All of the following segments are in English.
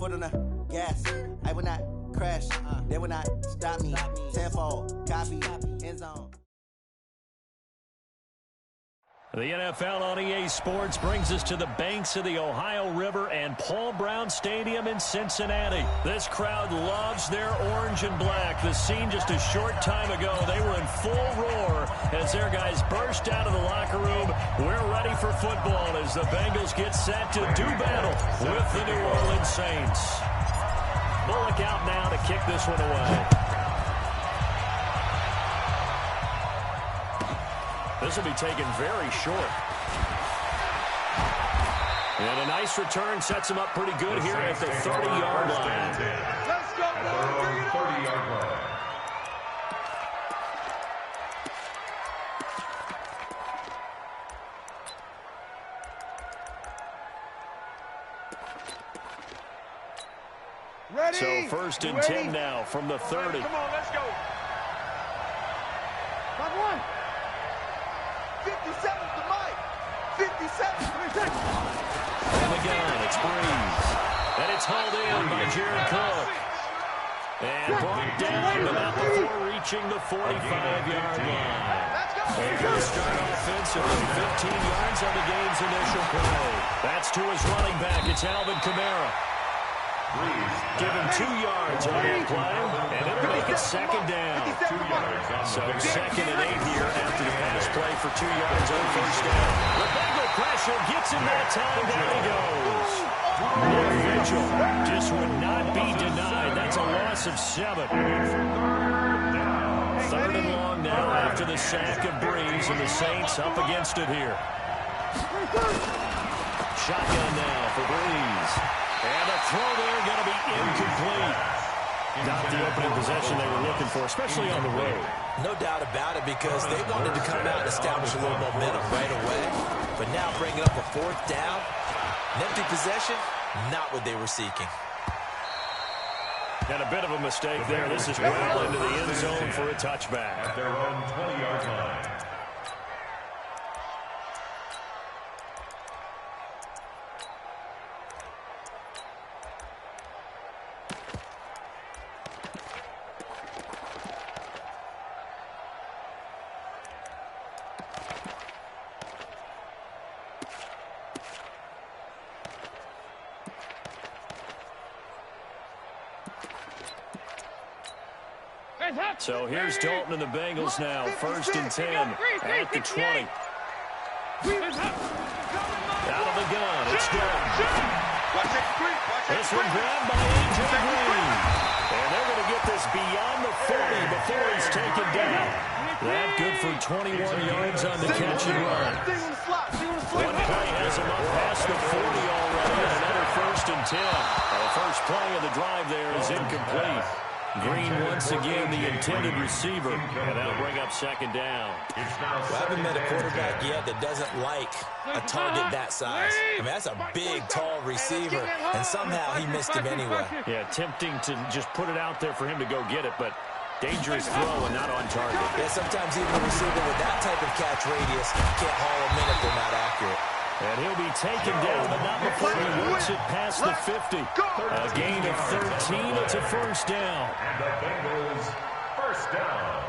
foot on the gas. I will not crash. They will not stop me. Tenfold, copy, end zone. The NFL on EA Sports brings us to the banks of the Ohio River and Paul Brown Stadium in Cincinnati. This crowd loves their orange and black. The scene just a short time ago, they were in full roar as their guys burst out of the locker room. We're ready for football as the Bengals get set to do battle with the New Orleans Saints. Bullock out now to kick this one away. This will be taken very short. And a nice return sets him up pretty good here at the 30-yard line. Let's go, boys. 30-yard line. Ready? So first and 10 now from the 30. Come on, let's go. Got one. 57 to Mike. 57. And again, it's Breeze. And it's hauled in by Jared Cook. And brought down, but not before reaching the 45-yard line. They're going to start offensively. 15 yards on the game's initial play. That's to his running back. It's Alvin Kamara. Give him 2 yards on that play, and it'll make it second down. So second and 8 here after the pass play for 2 yards on first down. The Bengal pressure gets him that time. Down he goes. Mitchell just would not be denied. That's a loss of 7. Third and long now after the sack of Breeze, and the Saints up against it here. Shotgun now for Breeze. And a throw there going to be incomplete. Not the opening possession they were looking for, especially on the road. No doubt about it, because they wanted to come out and establish a little momentum right away. But now bringing up a fourth down, an empty possession, not what they were seeking. And a bit of a mistake there. This is well into the end zone for a touchback. At their own 20-yard line. So here's Dalton and the Bengals now. First and 10 at the 20. Out of the gun, it's Dalton. This one grabbed by A.J. Green. And they're going to get this beyond the 40 before he's taken down. That good for 21 yards on the catch and run. One play has him up past the 40 already, and another first and 10. The first play of the drive there is incomplete. Green once again the intended receiver, and that'll bring up second down. Well, I haven't met a quarterback yet that doesn't like a target that size. I mean, that's a big, tall receiver, and somehow he missed him anyway. Yeah, tempting to just put it out there for him to go get it, but dangerous throw and not on target. Yeah, sometimes even a receiver with that type of catch radius can't haul them in if they're not accurate. And he'll be taken down, but not before he works it past the 50. A gain of 13. It's a first down. And the Bengals first down.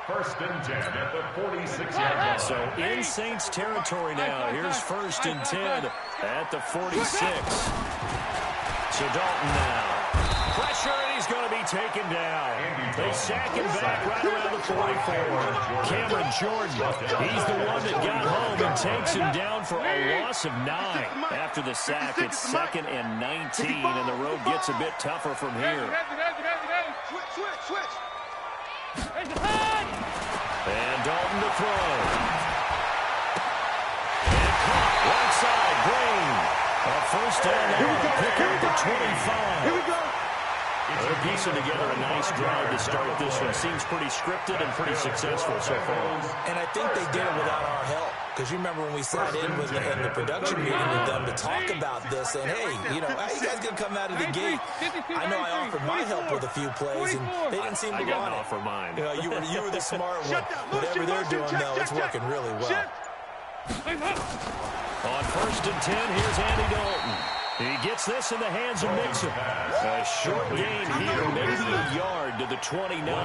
First and 10 at the 46-yard line. So in Saints territory now. Here's first and 10 at the 46. So Dalton now. Pressure, and he's going to be taken down. They sack him back right around the 44. Cameron Jordan, he's the one that got home and takes him down for a loss of 9. After the sack, it's second and 19, and the road gets a bit tougher from here. Switch. And Dalton to throw. And caught right side, Green. A first down there, pick up the 25. Here we go. They're piecing together a nice drive to start this one. Seems pretty scripted and pretty successful so far. And I think they did it without our help. Because you remember when we sat in with in the production meeting with them to talk about this, and hey, you know, how you guys gonna come out of the gate? I know I offered my help with a few plays, and they didn't seem to want it. Offer mine. You know, you were the smart one. Whatever they're doing, though, it's working really well. On first and 10, here's Andy Dalton. He gets this in the hands of Mixon. A short gain here, maybe a yard to the 29. They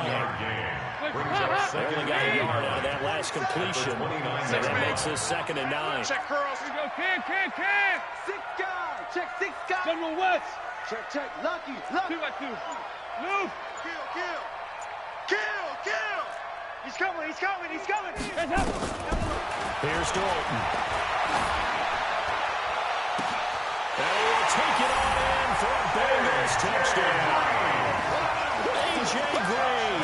only got a yard out of that last completion. So that makes this 2nd and 9. Check girls. Here we go. Can. 6 guys. Check 6 guys. General West. Check. Lucky. 2-2. Move. Kill. He's coming. Heads up. Here's Dalton. They will take it on in for a Bengals touchdown. A.J. Green,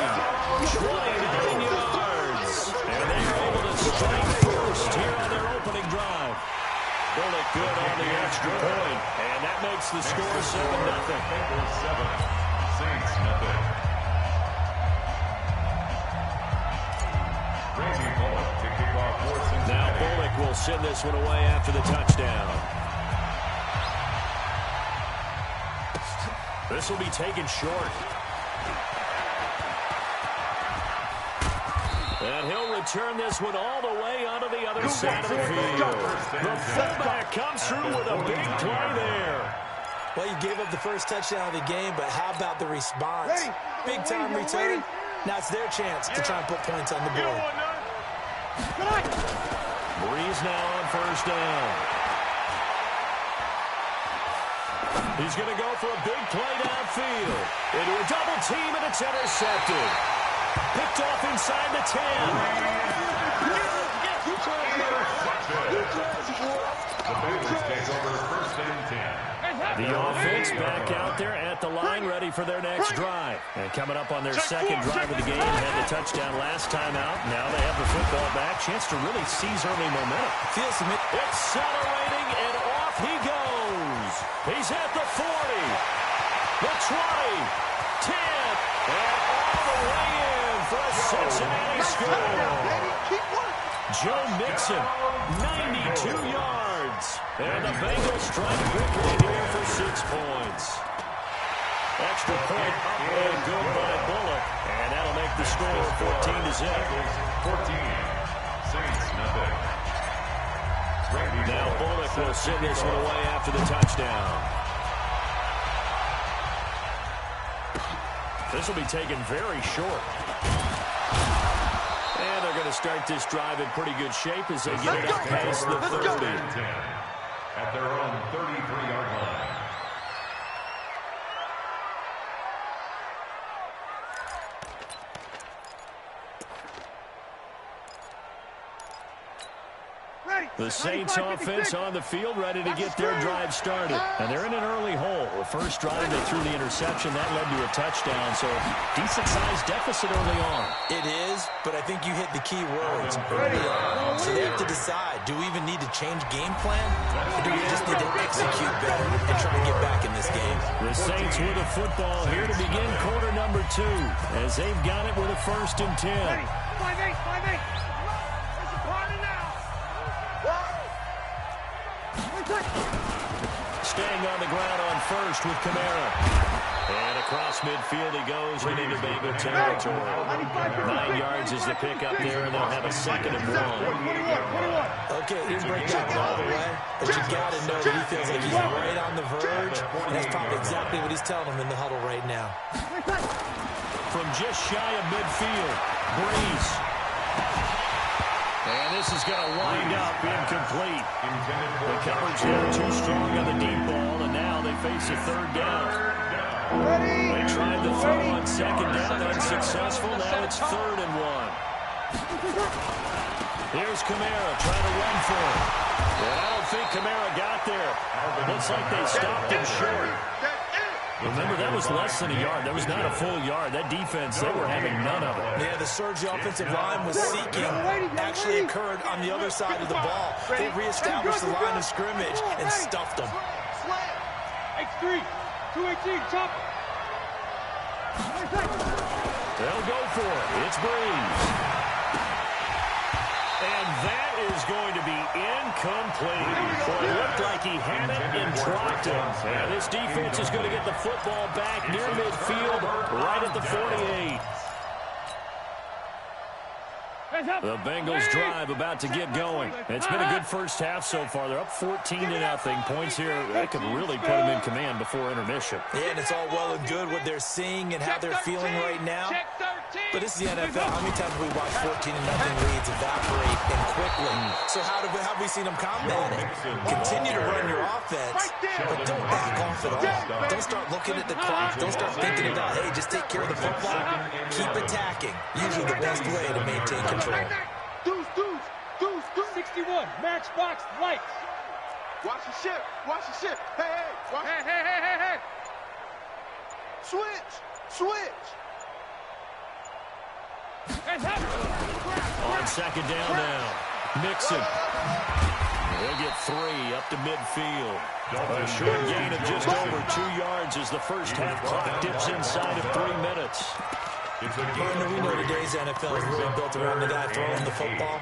29 yards. And they are able to strike first here on their opening drive. Bullock good on the extra point. And that makes the score 7-0. Bengals 7, Saints nothing. Randy Bullock to kick off for Cincinnati. Now Bullock will send this one away after the touchdown. This will be taken short. And he'll return this one all the way onto the other side of the field. The fullback comes through with a big play there. Well, you gave up the first touchdown of the game, but how about the response? Big-time return. Now it's their chance to try and put points on the board. Breeze now on first down. He's going to go for a big play downfield. Into a double team, and it's intercepted. Picked off inside the 10. The Bengals take over 1st and 10. The offense back out there at the line, ready for their next drive. And coming up on their 2nd drive of the game, had the touchdown last time out. Now they have the football back. Chance to really seize early momentum. Accelerating, and off he goes. He's at the 40, the 20, 10, and all the way in for a Cincinnati score. Joe Mixon, 92 yards. And the Bengals strike quickly here for 6 points. Extra point up and good by Bullock. And that'll make the score 14-0. 14, Saints nothing. Now Bullock will send this one away after the touchdown. This will be taken very short. And they're going to start this drive in pretty good shape as they get it up past the 30. At their own 33-yard line. The Saints offense on the field, ready to get their drive started. And they're in an early hole. The first drive, they threw the interception. That led to a touchdown, so decent-sized deficit early on. It is, but I think you hit the key words early on. So they have to decide, do we even need to change game plan? Or do we just need to execute better and try and get back in this game? The Saints with a football here to begin quarter number 2, as they've got it with a 1st and 10. 5-8. Staying on the ground on first with Kamara. And across midfield he goes and into Bengal territory. 9 yards is the pickup there, and they'll have a 2nd and 1. Okay, he didn't break that all the way, but you got to know that he feels like he's right on the verge, and that's probably exactly what he's telling him in the huddle right now. From just shy of midfield, Breeze. And this is going to wind up incomplete. The coverage now too strong on the deep ball, and now they face a 3rd down. They tried the throw on 2nd down, unsuccessful. Now it's 3rd and 1. Here's Kamara trying to run for it. And I don't think Kamara got there. Looks like they stopped him short. Remember, that was less than a yard. That was not a full yard. That defense, they were having none of it. Yeah, the surge the offensive line was seeking actually occurred on the other side of the ball. They reestablished the line of scrimmage and stuffed them. X3, 218, chop. They'll go for it. It's Breeze. And that is going to be incomplete. Well, it looked like he had it and dropped it. And this defense is going to get the football back near midfield, right at the 48. The Bengals drive about to get going. It's been a good first half so far. They're up 14-0. Points here, that could really put them in command before intermission. Yeah, and it's all well and good what they're seeing and how they're feeling right now. But this is the NFL. How many times have we watched 14-0 leads evaporate and quickly? So how have we seen them combat it? Continue to run your offense, but don't back off at all. Don't start looking at the clock. Don't start thinking about, hey, just take care of the football. Keep attacking. Usually the best way to maintain control. Deuce, 61, matchbox lights. Watch the ship. Hey, watch. Hey. Switch. On second down now. Mixon. He'll get 3 up to midfield. A short gain of just over 2 yards as the first half clock dips inside of 3 minutes. We know today's NFL is really built around the guy throwing the football.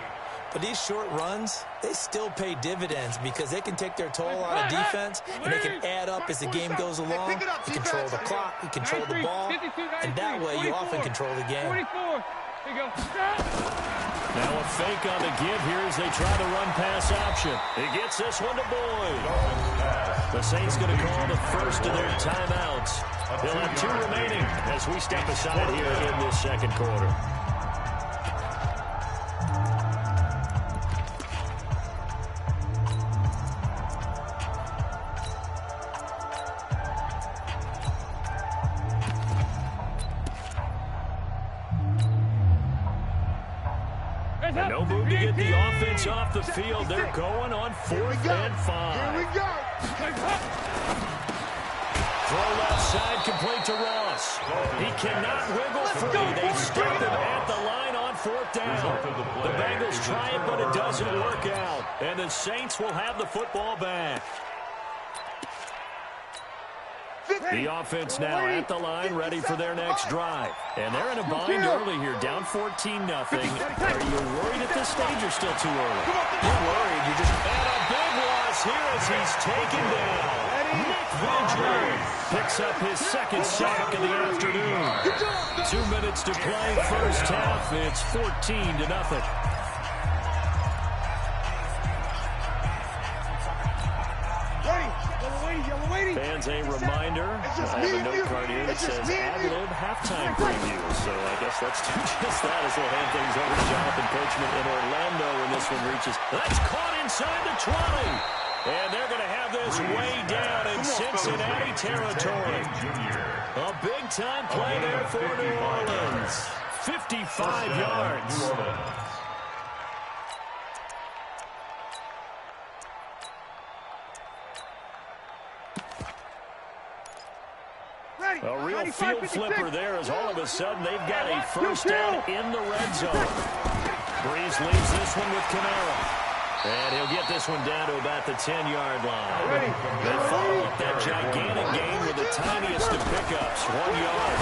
But these short runs, they still pay dividends because they can take their toll out of defense and they can add up as the game goes along. You control the clock, you control the ball, and that way you often control the game. 44. Here you go. Now a fake on the give here as they try the run-pass option. He gets this one to Boyd. The Saints going to call the first of their timeouts. They'll have 2 remaining as we step aside here in this second quarter. And no move to get the offense off the field. They're going on 4th and 5. Here we go. Throw left side, complete to Ross. He cannot wiggle free. They stop him at the line on 4th down. The Bengals try it, but it doesn't work out. And the Saints will have the football back. The offense now at the line, ready for their next drive. And they're in a bind early here, down 14-0. Are you worried at this stage or still too early? You're worried. You're just... And a big loss here as he's taken down. Nick Vigil picks up his second sack of the afternoon. 2 minutes to play, first half. It's 14-0. Fans, a reminder, I have a note card here that says ad-lib halftime preview. So I guess let's do just that as we'll hand things over to Jonathan Coachman in Orlando when this one reaches. That's caught inside the 20. And they're going to have this way down in Cincinnati territory. A big-time play there for New Orleans. 55 yards. A real field flipper there as all of a sudden they've got a first down in the red zone. Breeze leaves this one with Kamara. And he'll get this one down to about the 10-yard line. They follow up that gigantic gain with the tiniest of pickups, 1 yard.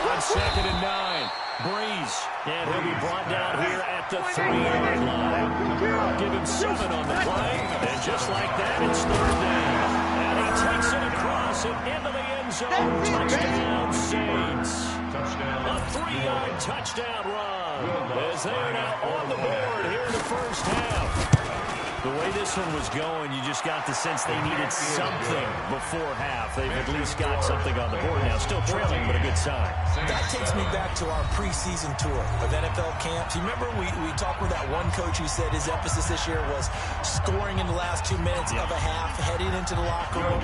On 2nd and 9, Breeze. And he'll be brought down here at the 3-yard line. Give him 7 on the play. And just like that, it's 3rd down. And he takes it across and into the end zone. Touchdown, Saints. A 3-yard touchdown run as they are now on the board here in the first half. The way this one was going, you just got the sense they needed something before half. They've at least got something on the board now. Still trailing, but a good sign. That takes me back to our preseason tour of NFL camps. You remember we talked with that one coach who said his emphasis this year was scoring in the last 2 minutes of a half, heading into the locker room.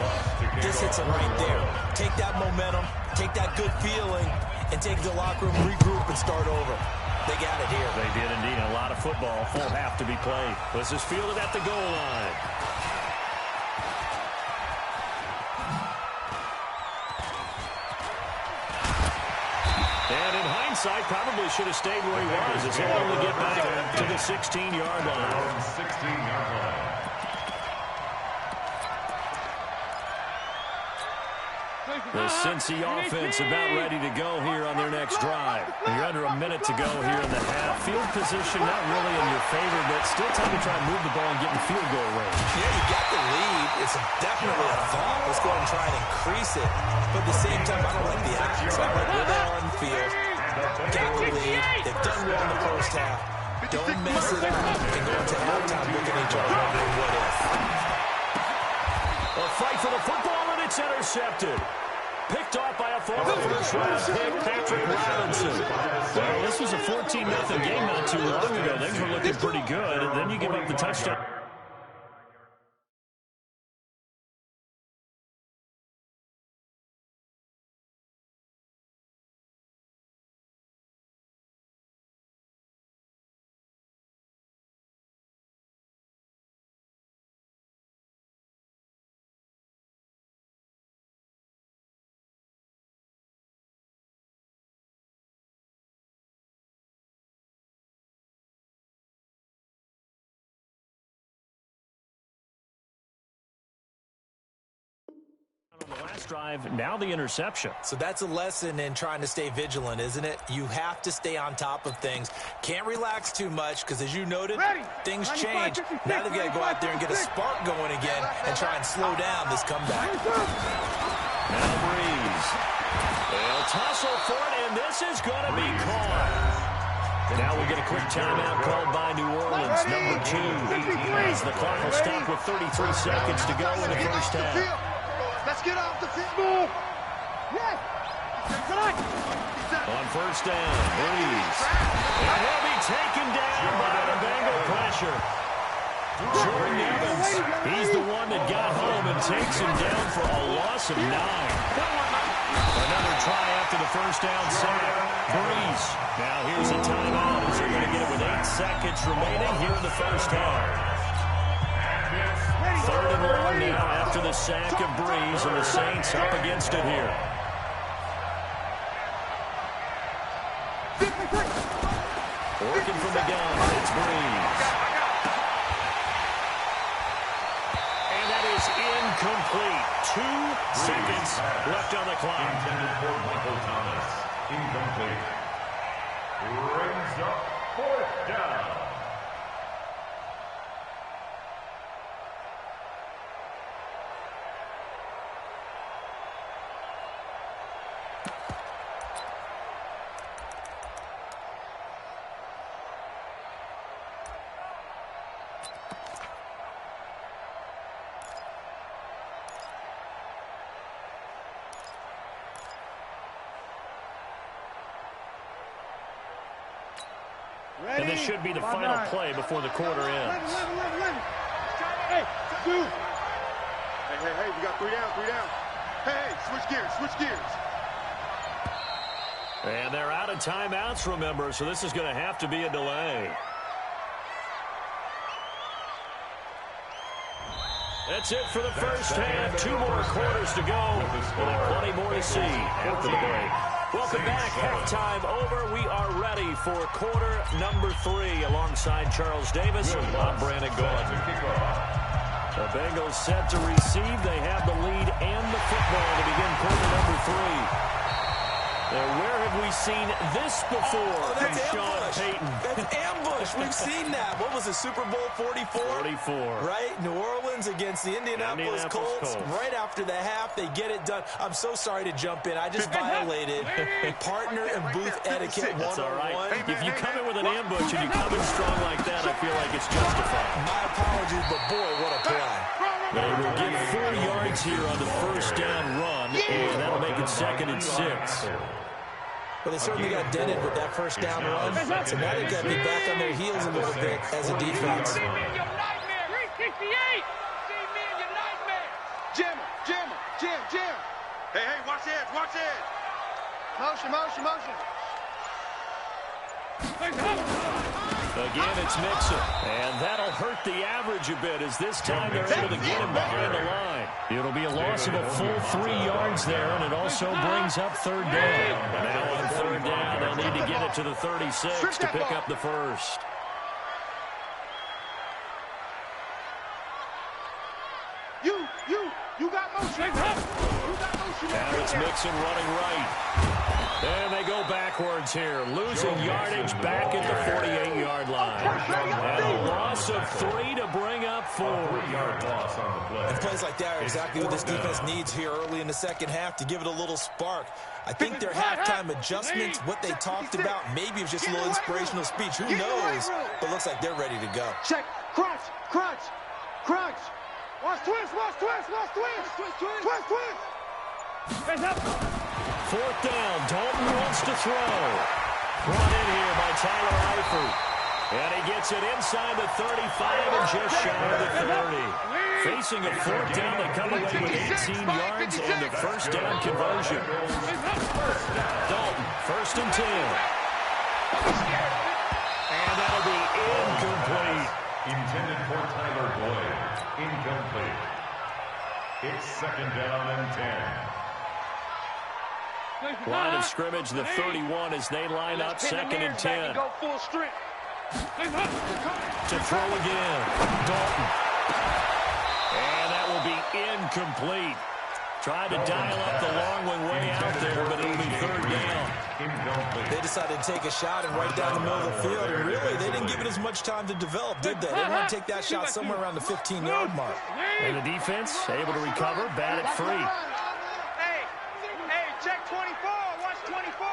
This hits it right there. Take that momentum, take that good feeling, and take the locker room, regroup, and start over. They got it here. They did indeed. A lot of football. Full half to be played. This is fielded at the goal line. And in hindsight, probably should have stayed where he was as he'll only get back to the 16-yard line. 16-yard line. The Cincy offense about ready to go here on their next drive. You're under a minute to go here in the half. Field position not really in your favor, but still time to try and move the ball and get in field goal range. Yeah, you got the lead. It's definitely a thought. Let's go ahead and try and increase it. But at the same time, I don't like the action. So I like where they are on the field. got the lead. They've done well in the first half. Don't mess it up and go into halftime looking at each other wondering what if. A fight for the football, and it's intercepted. Picked off by a former first-round pick, Patrick Robinson. Well, this was a 14-0 game not too long ago. Things were looking pretty good, and then you give up the touchdown. On the last drive, now the interception. So that's a lesson in trying to stay vigilant, isn't it? You have to stay on top of things. Can't relax too much because, as you noted, things change. Now they've got to go out there and get a spark going again and try and slow down this comeback. Now Breeze. They'll tussle for it, and this is going to be caught. Now we get a quick timeout called by New Orleans, number 2. As the clock will stop with 33 seconds to go in the first half. Let's get off the field. Yes. On first down, Breeze. And he'll be taken down by the Bengal pressure. Jordan Evans, he's the one that got home and takes him down for a loss of 9. Another try after the first down sack. Breeze. Now here's a timeout as they're going to get it with 8 seconds remaining here in the first half. 3rd and long now after the sack of Breeze, and the Saints up against it here. Working from the gun, it's Breeze. And that is incomplete. 2 seconds left on the clock. Intended for Michael Thomas. Incomplete. Brings up 4th down. And this should be the final play before the quarter ends. Hey, dude. Hey, we got 3 down. Hey, switch gears. And they're out of timeouts, remember, so this is going to have to be a delay. That's it for the first half. 2 more quarters to go. We'll have plenty more to see after the break. Welcome back. Halftime over. We are ready for quarter number 3 alongside Charles Davis. I'm Brandon Gordon. The Bengals set to receive. They have the lead and the football to begin quarter number 3. Now, where have we seen this before from Sean Payton? That's ambush. We've seen that. What was it, Super Bowl 44? 44. Right? New Orleans against the Indianapolis Colts. Right after the half, they get it done. I'm so sorry to jump in. I just violated partner and booth etiquette 101. That's all right. If you come in with an ambush and you come in strong like that, I feel like it's justified. My apologies, but boy, what a play. They will get 4 yards here on the first down run, and that'll make it 2nd and 6. Well, they certainly got dented with that first down run, so now they've got to be back on their heels a little bit as a defense. Jam. Hey, watch the edge. Motion. Again, it's Mixon, and that'll hurt the average a bit as this time they're able to get him behind the line. It'll be a loss of a full 3 yards there, and it also brings up 3rd down. Now on 3rd down, they'll need to get it to the 36 to pick up the first. You got motion. Now it's Mixon running right. And they go backwards here, losing yardage back at the 48-yard line. And a loss of 3 to bring up 4. And plays like that are exactly what this defense needs here early in the second half to give it a little spark. I think their halftime adjustments, what they talked about, maybe it was just a little inspirational speech. Who knows? But looks like they're ready to go. Check. Crunch. Crunch. Crunch. Watch twist. Watch twist. Watch twist. Twist. Twist. Twist. Twist. Hands up. 4th down. Dalton wants to throw. Brought in here by Tyler Eifert. And he gets it inside the 35 and just shy of the 30. Facing a 4th down, they come away with 18 yards and the first down conversion. Dalton, 1st and 10. And that'll be incomplete. Intended for Tyler Boyd. Incomplete. It's 2nd down and 10. Line of scrimmage, the 31 as they line up 2nd and 10. Go full strength. To throw again. Dalton. And that will be incomplete. Tried to dial up the long one way out there, but it'll be 3rd down. They decided to take a shot and right down the middle of the field. And really, they didn't give it as much time to develop, did they? They want to take that shot somewhere around the 15-yard mark. And the defense able to recover, bat it free. Hey, check 24. Watch 24.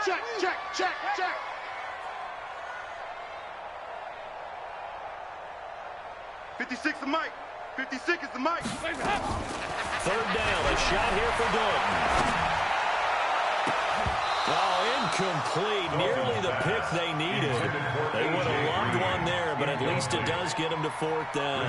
Check. 56 the mic. 56 is the mic. 3rd down, a shot here for Dalton. Oh, incomplete. Nearly the pick they needed. They would have loved one there, but at least it does get them to 4th down.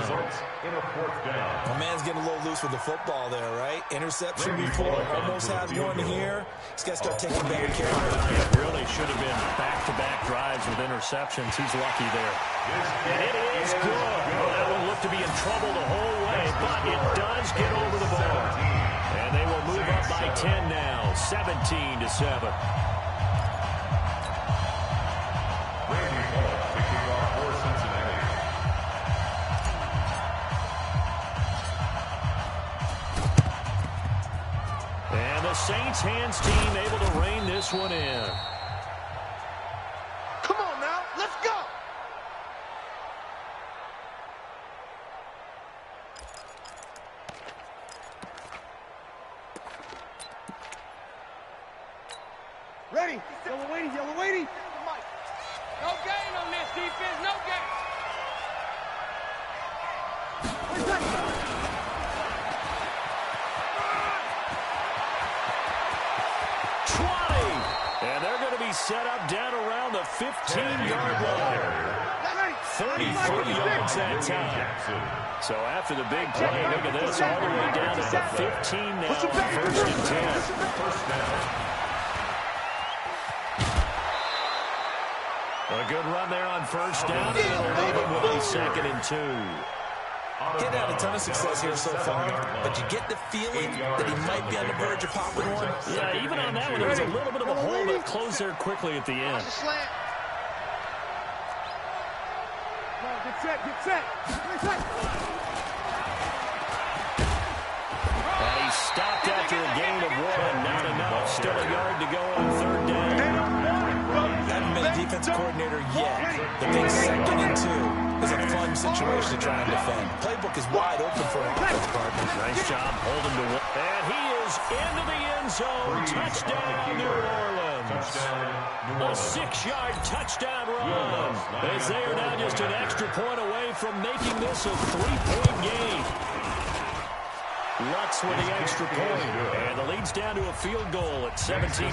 My man's getting a little loose with the football there, right? Interception before, almost has one here. He's got to start taking better care of it. It really should have been back-to-back drives with interceptions. He's lucky there. And it is good. Well, that one looked to be in trouble the whole way, but it does get over the ball. And they will move up by 10 now, 17-7. And the Saints hands team able to rein this one in. Come on now, let's go. Ready. Yellow waiting. No gain on this defense, no gain. And they're going to be set up down around the 15-yard line. 33 yards that time. So after the big play, look at this, all the way down to the 15 now, 1st and 10. A good run there on 1st down, and it'll leave him with a 2nd and 2. He's had a ton of success here so far, but you get the feeling that he might be on the verge of popping one. Yeah, even on that one, there was a little bit of a hole that closed there quickly at the end. Get set. And he stopped after a gain of 1. Not enough. Still a yard to go on 3rd down. Haven't been a defensive coordinator yet. The big 2nd and 2 is a fun situation to try and defend. Playbook is wide open for an offense partner. Nice job holding to 1. And he is into the end zone. Touchdown, New Orleans. A 6-yard touchdown run. As they are now just an extra point away from making this a 3-point game. Lutz with the extra point. And the lead's down to a field goal at 17-14.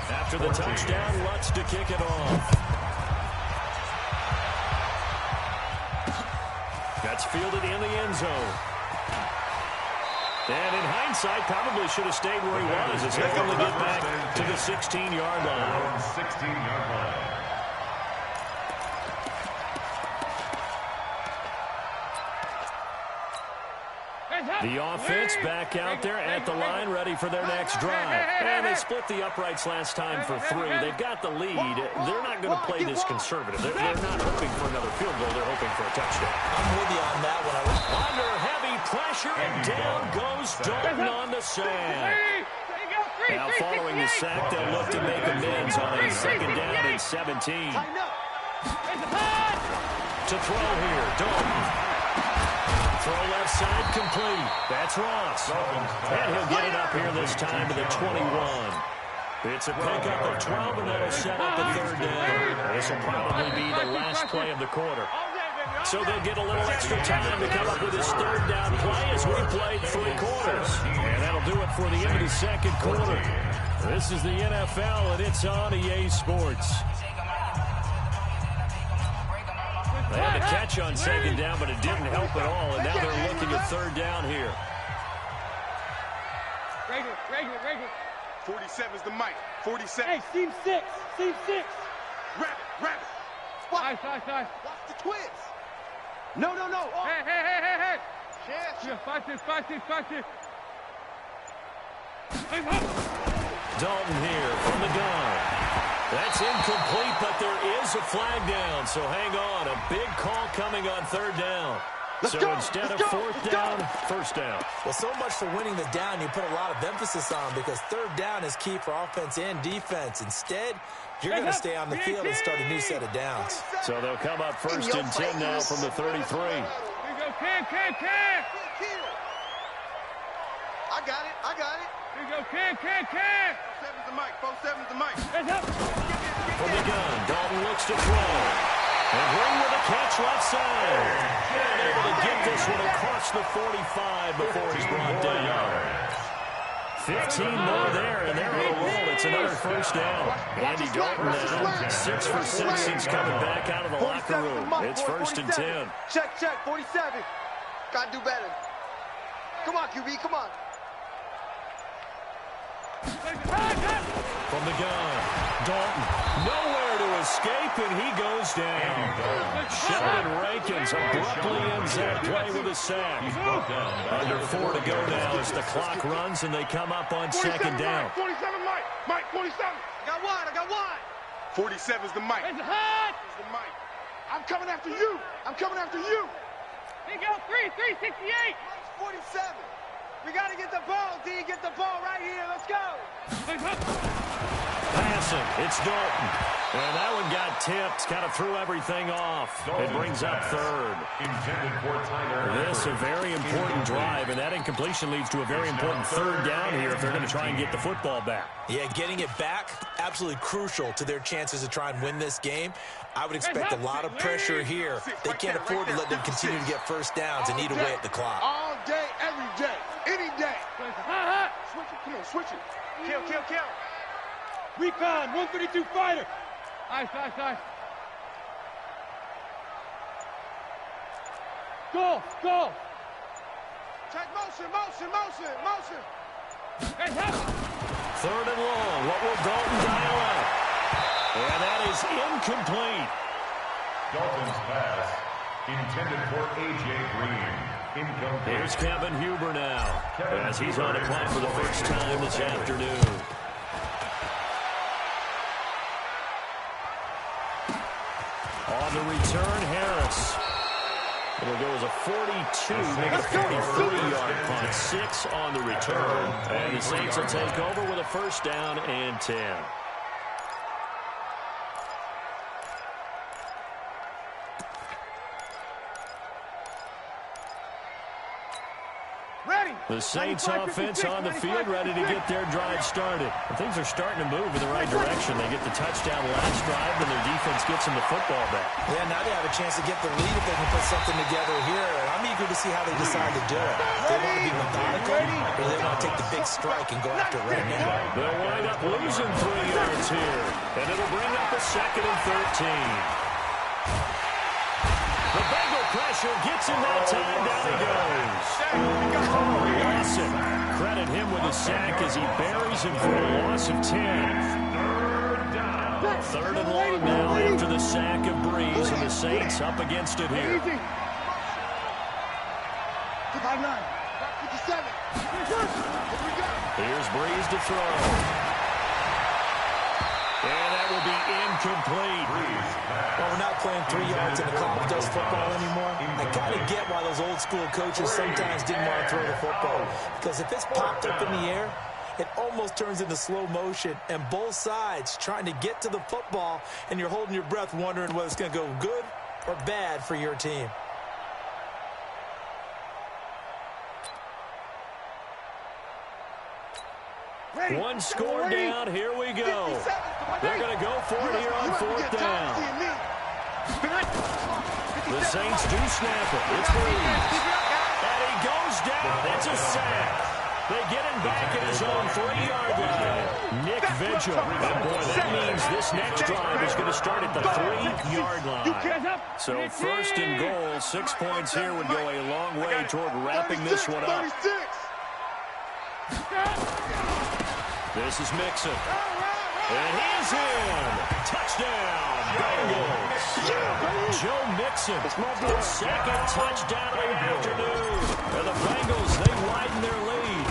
After the touchdown, Lutz to kick it off. That's fielded in the end zone. And in hindsight, probably should have stayed where he was as he'll only get back to the 16-yard line. 16-yard line. The offense back out there at the line, ready for their next drive. And they split the uprights last time for 3. They've got the lead. They're not going to play this conservative. They're not hoping for another field goal. They're hoping for a touchdown. I'm with you on that one. Under heavy pressure. pressure, and down goes Dalton on the sack. Now following the sack, they'll look to make amends on a second down and 17. To throw here, Dalton. Throw left side complete. That's Ross. And he'll get it up here this time to the 21. It's a pickup of 12, and that'll set up a third down. This will probably be the last play of the quarter. So they'll get a little extra time to come up with his third down play as we played 3 quarters. And that'll do it for the end of the second quarter. This is the NFL, and it's on EA Sports. They had the catch on second down, but it didn't help at all, and now they're looking at third down here. Regular. 47's the mic. 47. Hey, seam 6. Rabbit. Nice. Watch the twist. No. Oh. Hey. Yeah. Fight this. Dalton here from the gun. That's incomplete, but there is a flag down, so hang on. A big call coming on third down. Instead of fourth down, first down. Well, so much for winning the down you put a lot of emphasis on, because third down is key for offense and defense. Instead, you're going to stay on the field and start a new set of downs. So they'll come up first and 10 now from the 33. Here we go, Cam. I got it. Here we go, Cam. 47's the mic. 47's the mic. From the gun, Dalton looks to throw. And Green with a catch left side. Able to get this one across the 45 before he's brought down. 15 more there, and they're on a roll. It's another first down. Andy Dalton now 6 for 6 since coming back out of the locker room. It's first and 10. Check. 47. Gotta do better. Come on, QB. Come on. From the gun, Dalton nowhere to escape, and he goes down. Sheldon Rankins abruptly ends that play with a sack. Under 4 to go now as the clock runs, and they come up on second down. 47 Mike. 47. I got one. 47's the mic. It's hot. It's the mic. I'm coming after you. Here you go, 368. 47. We got to get the ball, D. Get the ball right here. Let's go. Passing, it's Dalton. And that one got tipped, kind of threw everything off. It brings up third. This a very important drive, and that incompletion leads to a very important third down here if they're going to try and get the football back. Yeah, getting it back, absolutely crucial to their chances to try and win this game. I would expect a lot of pressure here. They can't afford to let them continue to get first downs and eat away at the clock. All day, every day, any day. Switch it. Come on, switch it. Kill. Recon, 132 fighter. Nice. Go. Check motion. Third and long. What will Dalton dial up? And that is incomplete. Dalton's pass intended for A.J. Green. Incomplete. Here's Kevin Huber now as he's on a play for the first time this afternoon. On the return, Harris. It'll go as a 42, make it a 43-yard punt. 6 on the return. And the Saints will take over with a first down and 10. The Saints offense on the field, ready to get their drive started. And things are starting to move in the right direction. They get the touchdown last drive, and their defense gets them the football back. Yeah, now they have a chance to get the lead if they can put something together here. And I'm eager to see how they decide to do it. They want to be methodical, or they want to take the big strike and go after it right now. They'll wind up losing 3 yards here, and it'll bring up a second and 13. The Bengal pressure gets him that time. Down he goes. Lawson, credit him with a sack as he buries him for a loss of 10. Third and long now after the sack of Breeze, and the Saints up against it here. Easy. 5-9. 57. Here we go. Here's Breeze to throw. And that will be incomplete. Well, we're not playing 3 yards in a contest football anymore. I kind of get why those old school coaches sometimes didn't want to throw the football. Because if it's popped up in the air, it almost turns into slow motion, and both sides trying to get to the football, and you're holding your breath wondering whether it's going to go good or bad for your team. One score down. Here we go. They're going to go for it here on 4th down. The Saints do snap it. It's Breeze. And he goes down. It's a sack. They get him back at his own 3-yard line. Nick Vigil. And boy, that means this next drive is going to start at the 3-yard line. So 1st and goal, 6 points here would go a long way toward wrapping this one up. This is Mixon. And he's in. Touchdown, Bengals. Joe Mixon, his 2nd touchdown of the afternoon. And the Bengals, they widen their lead.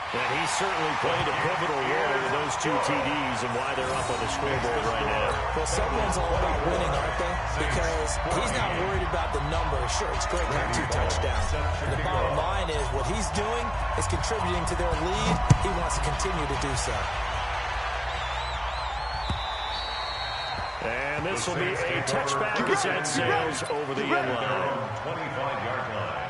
And he certainly played a pivotal role in those 2 TDs and why they're up on the scoreboard right now. Well, someone's all about winning, aren't they? Because he's not worried about the number. Sure, it's great to have 2 touchdowns. And the bottom line is what he's doing is contributing to their lead. He wants to continue to do so. And this will be a touchback as that sails over the end line. 25-yard line.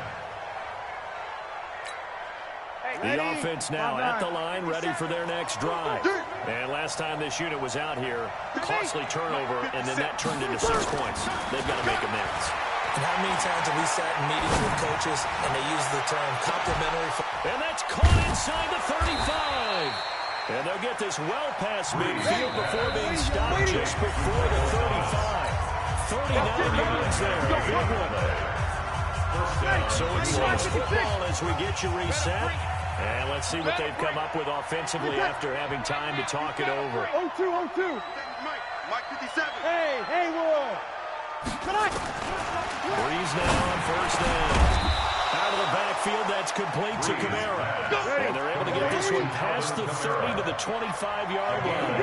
The offense now at the line, ready for their next drive. And last time this unit was out here, costly turnover, and then that turned into 6 points. They've got to make amends. And how many times have we sat in meetings with coaches and they use the term complimentary? And that's caught inside the 35. And they'll get this well past midfield before being stopped just before the 35. 39 yards there. A big one. So it's Saints football as we get you reset. And let's see what they've come up with offensively after having time to talk it over. 0-2. Mike 57. Hey, Haywood. Breeze now on 1st down. Out of the backfield, that's complete to Kamara. And they're able to get this one past the 30 to the 25-yard line.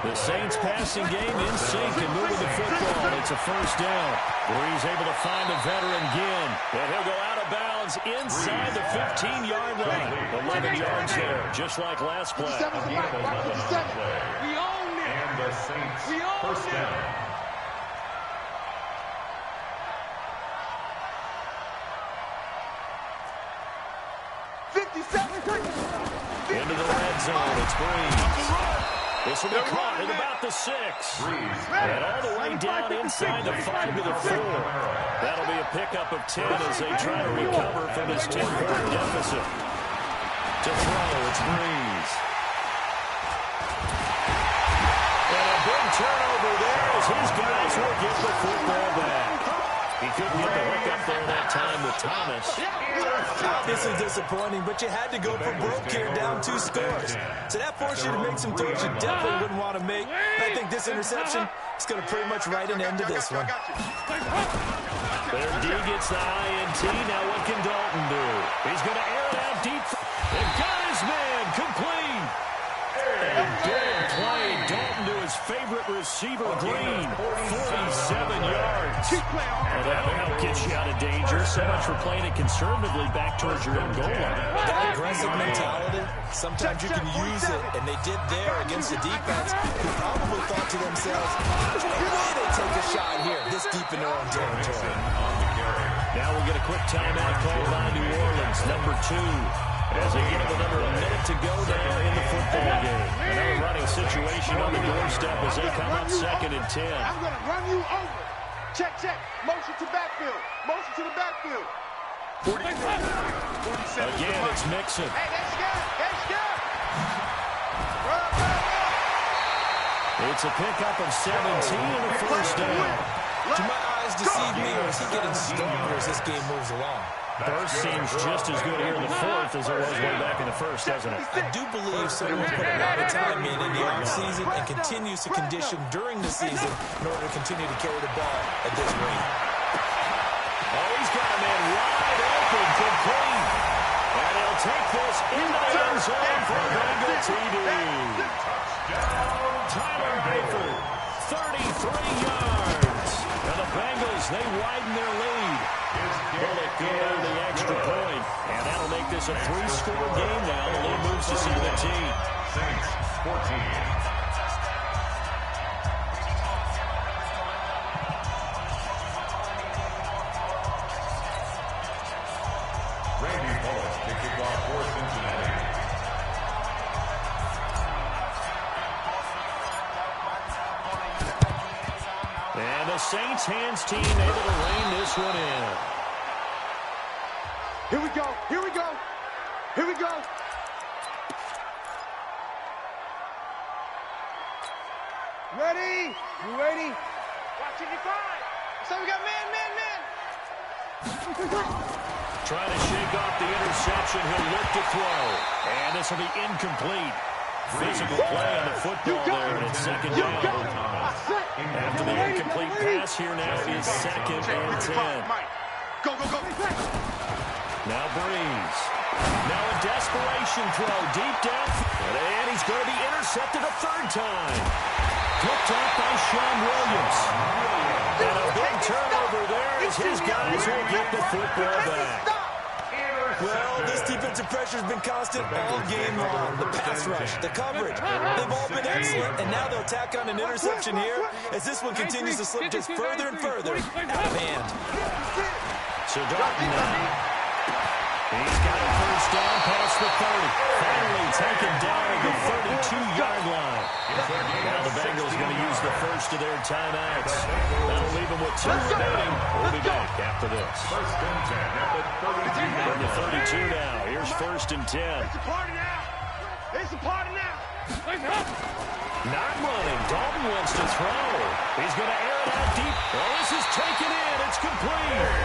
The Saints passing game in sync and moving the football. It's a 1st down. Breeze able to find a veteran Ginn. And he'll go out of bounds inside the 15-yard line. 11 yards there, just like last play. We own it. And the Saints, 1st down. Into the red zone, it's Breeze. This will be caught at about the 6. And all the way down inside the 5 to the 4. That'll be a pickup of 10 as they try to recover from this 10-point deficit. To throw, it's Breeze. And a big turnover there as his guys will get the football back. He couldn't get the hook up there that time with Thomas. Obviously disappointing, but you had to go for broke here, down 2 scores. So that forced you to make some throws you definitely wouldn't want to make. I think this interception is going to pretty much write an end to this one. Their D gets the INT. Now what can Dalton do? He's going to air it out deep. And got his man complete. And big play. Dalton to his favorite receiver, Green. 47 yards. Well, that'll help get you out of danger. So much for playing it conservatively back towards your own goal line. That aggressive mentality, sometimes you can use it, and they did there against the defense who probably thought to themselves, there's no way they take a shot here this deep in their own territory. Now we'll get a quick timeout called by New Orleans, number 2. As they get with under a minute to go now in the football game. Another running situation on the doorstep as they come up 2nd and 10. I'm going to run you over. Check. Motion to backfield. Motion to the backfield. 47. Again, it's Mixon. Hey, that's good. It's a pickup of 17 and a 1st down. Do my eyes deceive me, or is he getting stronger as this game moves along? Burst seems just as good here in the 4th as it was way back in the 1st, doesn't it? I do believe someone's put a lot of time in the offseason and continues to condition during the season in order to continue to carry the ball at this rate. Oh, he's got a man wide open, complete. And he'll take this into the end zone for a Bengal TD. Tyler Eifert, 33 yards. And the Bengals, they widen their lead. Bullock good on the extra point. And that'll make this a 3-score game now. The lead moves to 17. Saints 14. And the Saints hands team able to rein this one in. Here we go. Here we go. Here we go. Ready? You ready? Watch it, you fine. So we got man. Trying to shake off the interception. He'll look to throw. And this will be incomplete. Physical play on the football there, and it's second down. After the incomplete pass here now is 2nd and 10. Go. Now Breeze. Now a desperation throw deep down. And he's going to be intercepted a third time. Picked up by Sean Williams. And a big turnover there as his guys will get the football back. Well, this defensive pressure has been constant all game long. The pass rush, the coverage, they've all been excellent. And now they'll tack on an interception here as this one continues to slip just further and further out of hand. So Dalton now. He's got a first down past the 30. Finally taken down at the 32-yard line. Now the Bengals going to use the first of their timeouts. That'll leave them with 2 remaining. We'll be back after this. First and 10 at the 32. From the 32 now. Here's 1st and 10. It's a party now. It's a party now. Not running. Dalton wants to throw. He's going to air it out deep. Well, this is taken in. It's complete.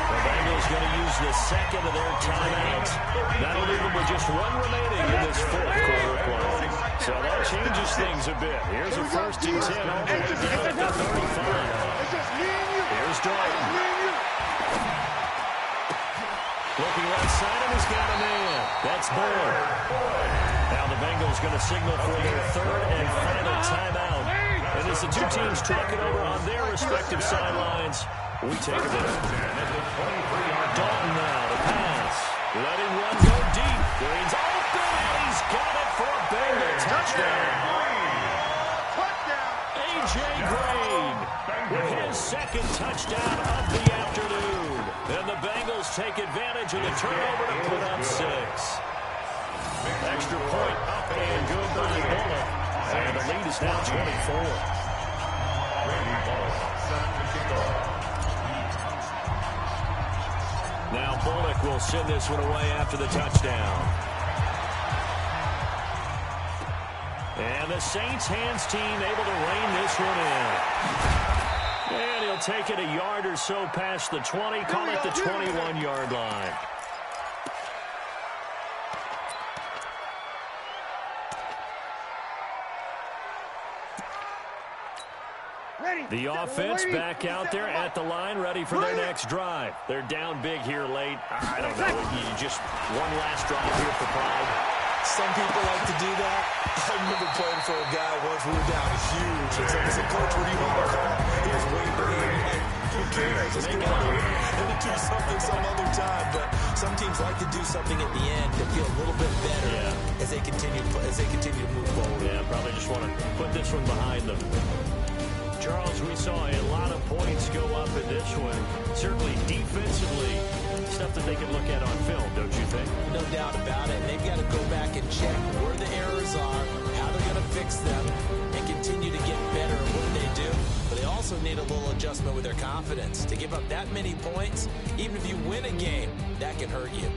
The Bengals going to use the second of their timeouts. That'll leave them with just 1 remaining in this 4th quarter play. So that changes things a bit. Here's a 1st and 10 all the way down at the 35. Here's Dalton. Looking right side, and he's got a man. That's Boyd. Now the Bengals going to signal for their 3rd and final timeout. And as the two teams talk it over on their respective sidelines, we take a break. Dalton now to pass. Letting one go deep. Green's open, and he's got it for a Bengal touchdown. A.J. Green with his 2nd touchdown of the afternoon. And the Bengals take advantage of the turnover to put up 6. Extra point up and good by Bullock. And the lead is now 24. Randy Bullock set to kick off. Now Bullock will send this one away after the touchdown. And the Saints hands team able to rein this one in. And he'll take it a yard or so past the 20, call it the 21-yard line. The offense back out there at the line, ready for their next drive. They're down big here late. I don't know. You just one last drive here for pride. Some people like to do that. I remember playing for a guy once. We were down huge. And so I said, Coach, what do you want to call? He was waiting. Who cares? Let's go on and do something some other time. But some teams like to do something at the end to feel a little bit better as they continue to move forward. Yeah, probably just want to put this one behind them. Charles, we saw a lot of points go up in this one. Certainly defensively, stuff that they can look at on film, don't you think? No doubt about it. They've got to go back and check where the errors are, how they're going to fix them, and continue to get better at what they do. But they also need a little adjustment with their confidence. To give up that many points, even if you win a game, that can hurt you.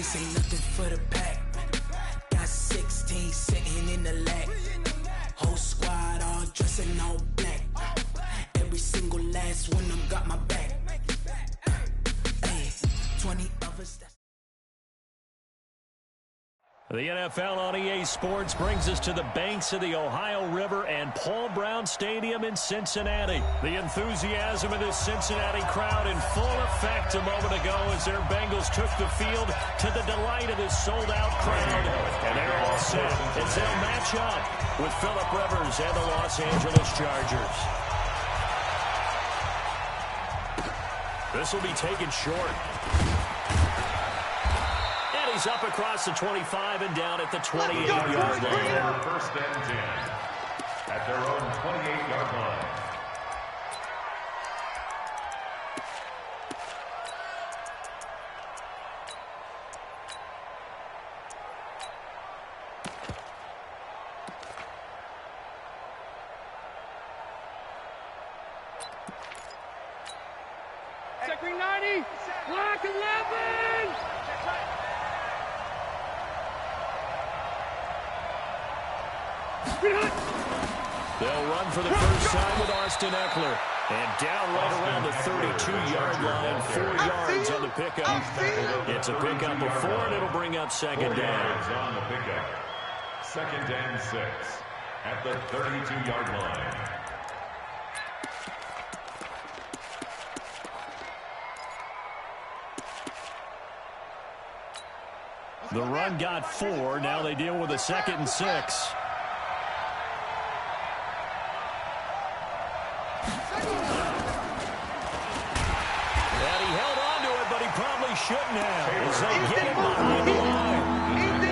This ain't nothing for the pack. Got 16 sitting in the lap. Whole squad all dressing all black. Every single last one of them got my back. Hey, 20 of us. The NFL on EA Sports brings us to the banks of the Ohio River and Paul Brown Stadium in Cincinnati. The enthusiasm of this Cincinnati crowd in full effect a moment ago as their Bengals took the field to the delight of this sold-out crowd. And they're all set as they'll match up with Phillip Rivers and the Los Angeles Chargers. This will be taken short. He's up across the 25 and down at the 28-yard line. First and 10 at their own 28-yard line. Second 90, block 11. They'll run for the first time with Austin Eckler. And down right around the 32-yard line, 4 yards on the pickup. It's a pickup of 4, and it'll bring up second down. On the pickup. Second and 6 at the 32-yard line. The run got 4. Now they deal with a second and 6. Shouldn't have as they get him behind the line.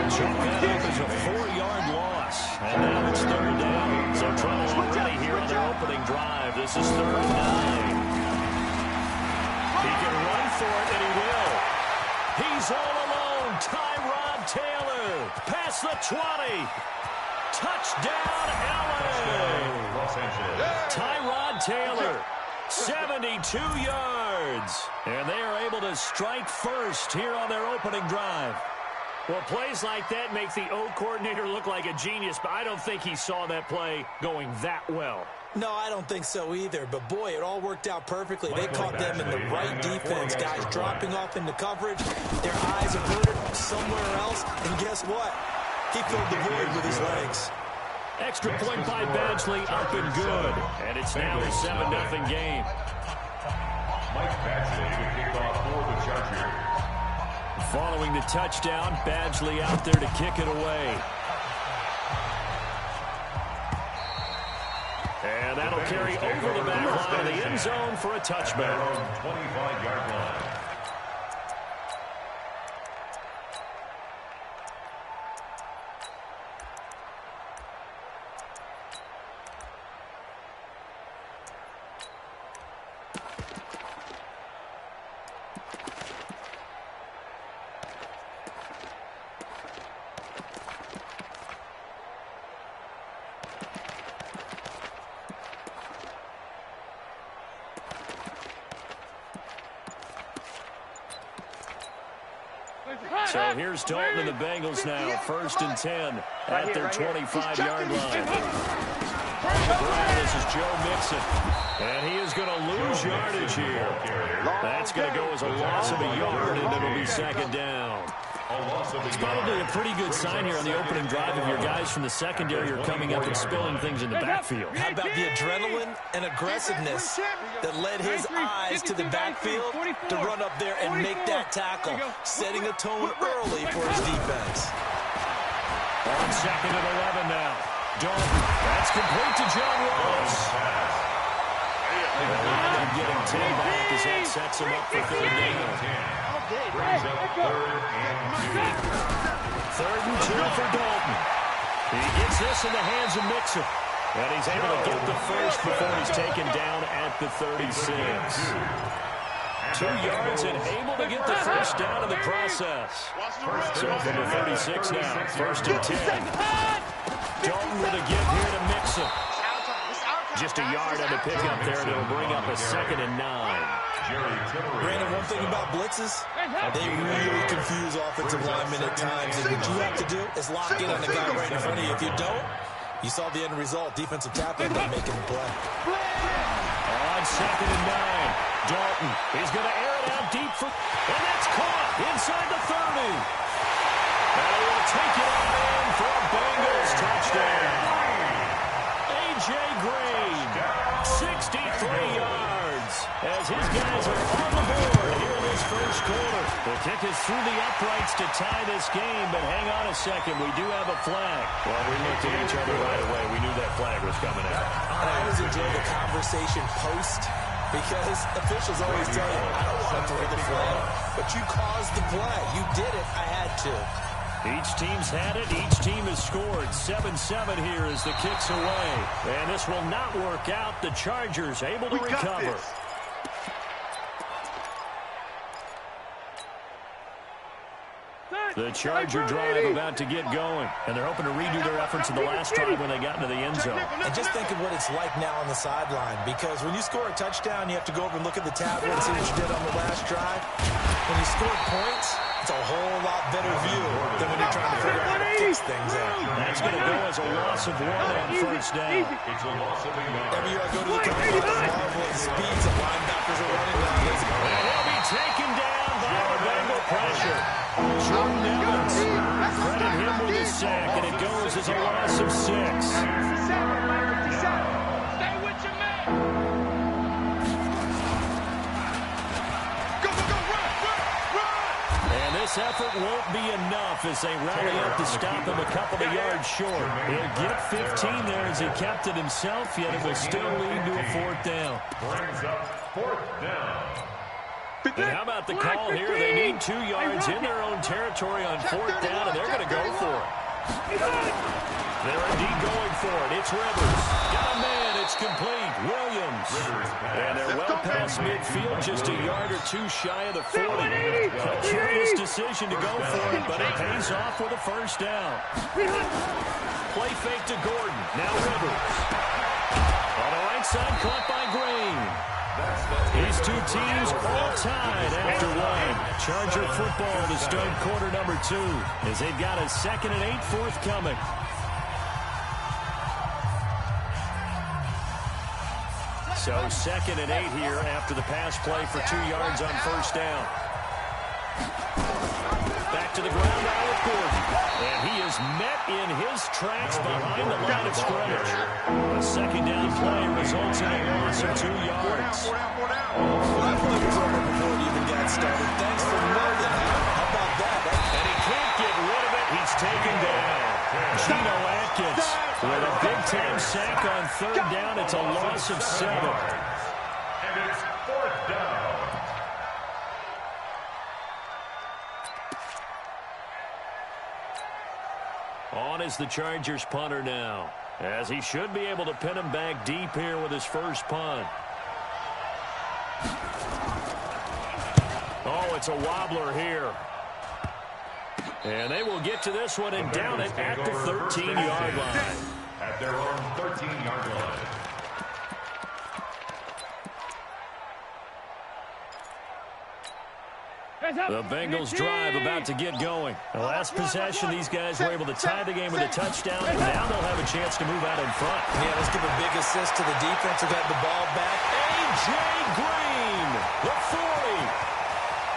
Chalk that up as a 4-yard loss. And now it's third down. So trouble already here on their opening drive. This is 3rd and 9. He can run for it, and he will. He's all alone. Tyrod Taylor past the 20. Touchdown, LA. Los Angeles. Tyrod Taylor. 72 yards. And they are able to strike first here on their opening drive. Well, plays like that make the O coordinator look like a genius, but I don't think he saw that play going that well. No, I don't think so either. But, boy, it all worked out perfectly. They caught them in the right defense. Guys dropping off into coverage. Their eyes averted somewhere else. And guess what? He filled the void with his legs. Extra point by Badgley up and good. And it's now a 7-0 game. Mike Badgley to kick off for the Chargers. Following the touchdown, Badgley out there to kick it away. And that'll carry over the back line of the end zone for a touchback. 25-yard line. So here's Dalton and the Bengals now, 1st and 10 at their 25-yard line. This is Joe Mixon, and he is going to lose yardage here. That's going to go as a loss of a yard, and it'll be second down. It's probably a pretty good sign here on the opening drive if your guys from the secondary are coming up and spilling things in the backfield. How about the adrenaline and aggressiveness that led his eyes to the backfield to run up there and make that tackle, setting a tone early for his defense. On 2nd and 11 now. Dalton, that's complete to John Ross. And getting 10 back as that sets him up for third down. Brings up 3rd and 2. 3rd and 2 for Dalton. He gets this in the hands of Mixon. And he's able to get the first before he's taken down at the 36. 2 yards and able to get the first down in the process. So from the 36 now, 1st and 10. Dalton with a give here to Mixon. Just a yard on the pickup there, and it'll bring up a 2nd and 9. Brandon, one thing about blitzes, they really confuse offensive linemen at times. And what you have to do is lock in on the guy right in front of you. If you don't, you saw the end result. Defensive tackle ended up making the play. On 2nd and 9, Dalton. He's going to air it out deep for, and that's caught inside the 30. And will take it on in for a Bengals touchdown. A.J. Green, 63 yards, as his guys are on the board here in this first quarter. The kick is through the uprights to tie this game, but hang on a second. We do have a flag. Well, we looked at each other right away. We knew that flag was coming out. And I always enjoy the conversation post, because officials always tell you, I don't want to throw the flag, but you caused the play. You did it. I had to. Each team's had it. Each team has scored. 7-7 here as the kick's away. And this will not work out. The Chargers able to recover. The Charger drive about to get going. And they're hoping to redo their efforts in the last drive when they got into the end zone. And just think of what it's like now on the sideline. Because when you score a touchdown, you have to go over and look at the tablet and see what you did on the last drive. When you score points, it's a whole lot better view than when you're trying to figure out how to fix things out. That's going to go as a loss of 1 on first down. It's a loss of 1. Every year I go to the combine, I marvel at the speeds that linebackers are running nowadays. And he'll be taken down by the Bengal pressure. Jordan Evans, credit him with a sack, and it goes as a loss of 6. Stay with your man. Go, run. And this effort won't be enough as they rally up to stop him a couple of yards short. He'll get 15 there as he kept it himself, yet it will still lead to a 4th down. Brings up 4th down. And how about the call here? They need 2 yards in their own territory on 4th down, and they're going to go for it. They're indeed going for it. It's Rivers. Got a man. It's complete. Williams. And they're well past midfield, just a yard or 2 shy of the 40. A curious decision to go for it, but it pays off with a 1st down. Play fake to Gordon. Now Rivers. On the right side, caught by Green. These two teams all tied after 1. Charger football to start quarter number 2 as they've got a 2nd and 8 forthcoming. So 2nd and 8 here after the pass play for 2 yards on 1st down. Back to the ground now with Gordon. And he is met in his tracks behind the line of scrimmage. A 2nd down play results in a loss of 2 yards. That play was over before it even got started. Thanks for noting. How about that? And he can't get rid of it. He's taken down. Geno Atkins with a big-time sack on 3rd down. It's a loss of 7. And it's 4th down. On is the Chargers punter now, as he should be able to pin him back deep here with his first punt. Oh, it's a wobbler here. And they will get to this one and down it at the 13-yard line. At their own 13-yard line. The Bengals drive about to get going. The last possession, these guys were able to tie the game with a touchdown, and now they'll have a chance to move out in front. Yeah, let's give a big assist to the defense who got the ball back. A.J. Green, the 40,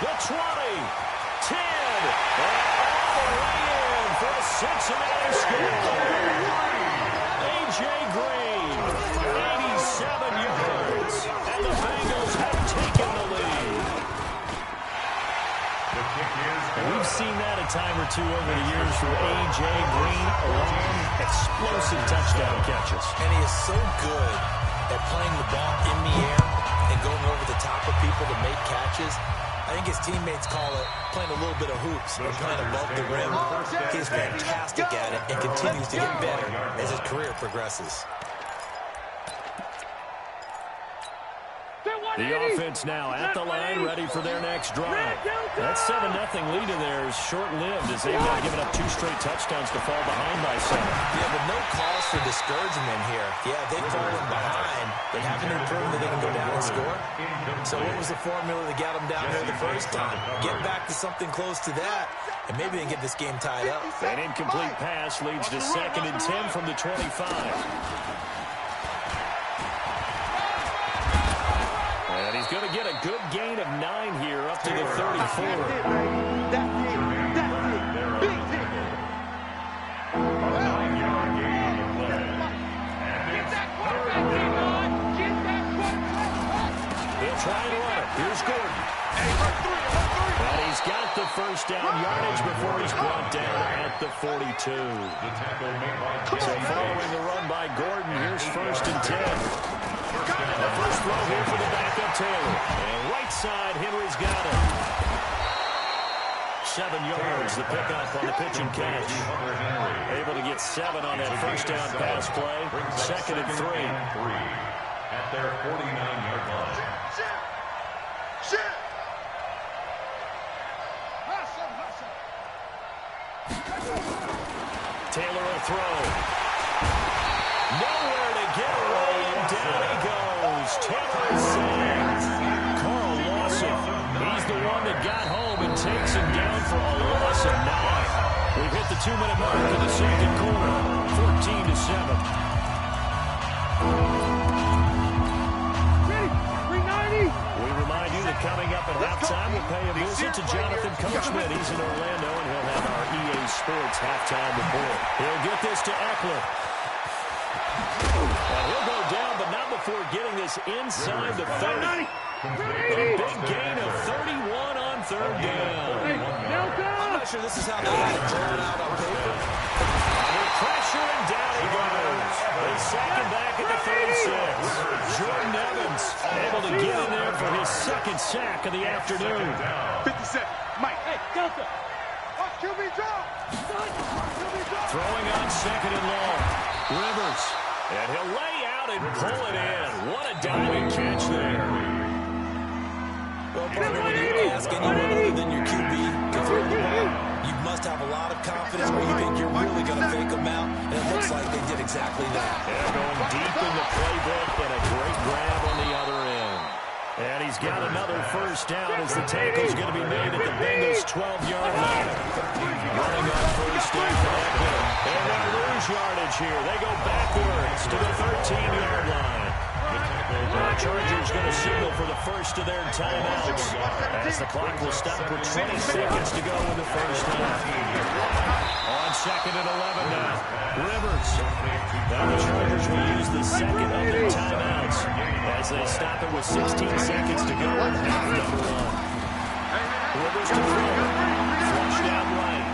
the 20, 10, and all the way in for a Cincinnati score. A.J. Green, 87 yards, and the Bengals have taken the lead. We've seen that a time or 2 over the years from A.J. Green, long, explosive touchdown catches. And he is so good at playing the ball in the air and going over the top of people to make catches. I think his teammates call it playing a little bit of hoops or playing above the rim. He's fantastic at it and continues to get better as his career progresses. The offense now at the line, ready for their next drive. That 7-0 lead in there is short-lived as they've now given up 2 straight touchdowns to fall behind by 7. Yeah, but no cause for discouragement here. Yeah, they've fallen behind, but haven't they proven that they can go down and score? So what was the formula that got them down there the first time? Get back to something close to that, and maybe they can get this game tied up. An incomplete pass leads to 2nd and 10 from the 25. And he's going to get a good gain of 9 here, up to the 34. That's it. Big hit. A 9-yard gain on the play. And it's third down. They'll try and run it. Here's Gordon. And he's got the first down yardage before he's brought down at the 42. The tackle made by So following the run by Gordon, here's 1st and 10. The first throw here for the backup Taylor. And right side, Henry's got it. 7 yards, the pickup on the pitch and catch. Able to get 7 on that first down pass play. 2nd and 3. At their 49-yard line. Taylor will throw. Nowhere to get away, and down he goes. Taylor is sacked. Carl Lawson, he's the one that got home and takes him down for a loss of 9. We've hit the 2-minute mark of the second quarter, 14-7. We remind you that coming up at halftime, we'll pay a visit to Jonathan Coachman. He's in Orlando, and he'll have our EA Sports halftime report. He'll get this to Eckler. And he'll go down, but not before getting this inside the 30. A big gain of 31 on 3rd down. I'm not sure this is how they had it drawn out on paper. Under pressure, and down he goes. They sack him back at the 36. Jordan Evans able to get in there for his 2nd sack of the afternoon. 57. Mike. Hey, Delta. QB draw. Throwing on 2nd and long. Rivers. And he'll lay out and pull it in. What a diving catch there. Well, partner, when you ask anyone other than your QB to throw the ball, you must have a lot of confidence where you think you're really going to fake them out, and it looks like they did exactly that. And going deep in the playbook, and a great grab on the other end. And he's got another first down as the tackle's going to be made at the Bengals' 12-yard line. Running on first down for Eckler. And they'll lose yardage here. They go backwards to the 13-yard line. The Chargers going to signal for the first of their timeouts as the clock will stop with 20 seconds to go in the first half. On 2nd and 11 now. Rivers. Now the Chargers will use the 2nd of their timeouts as they stop it with 16 seconds to go in half number 1. Rivers to throw. Flush down right.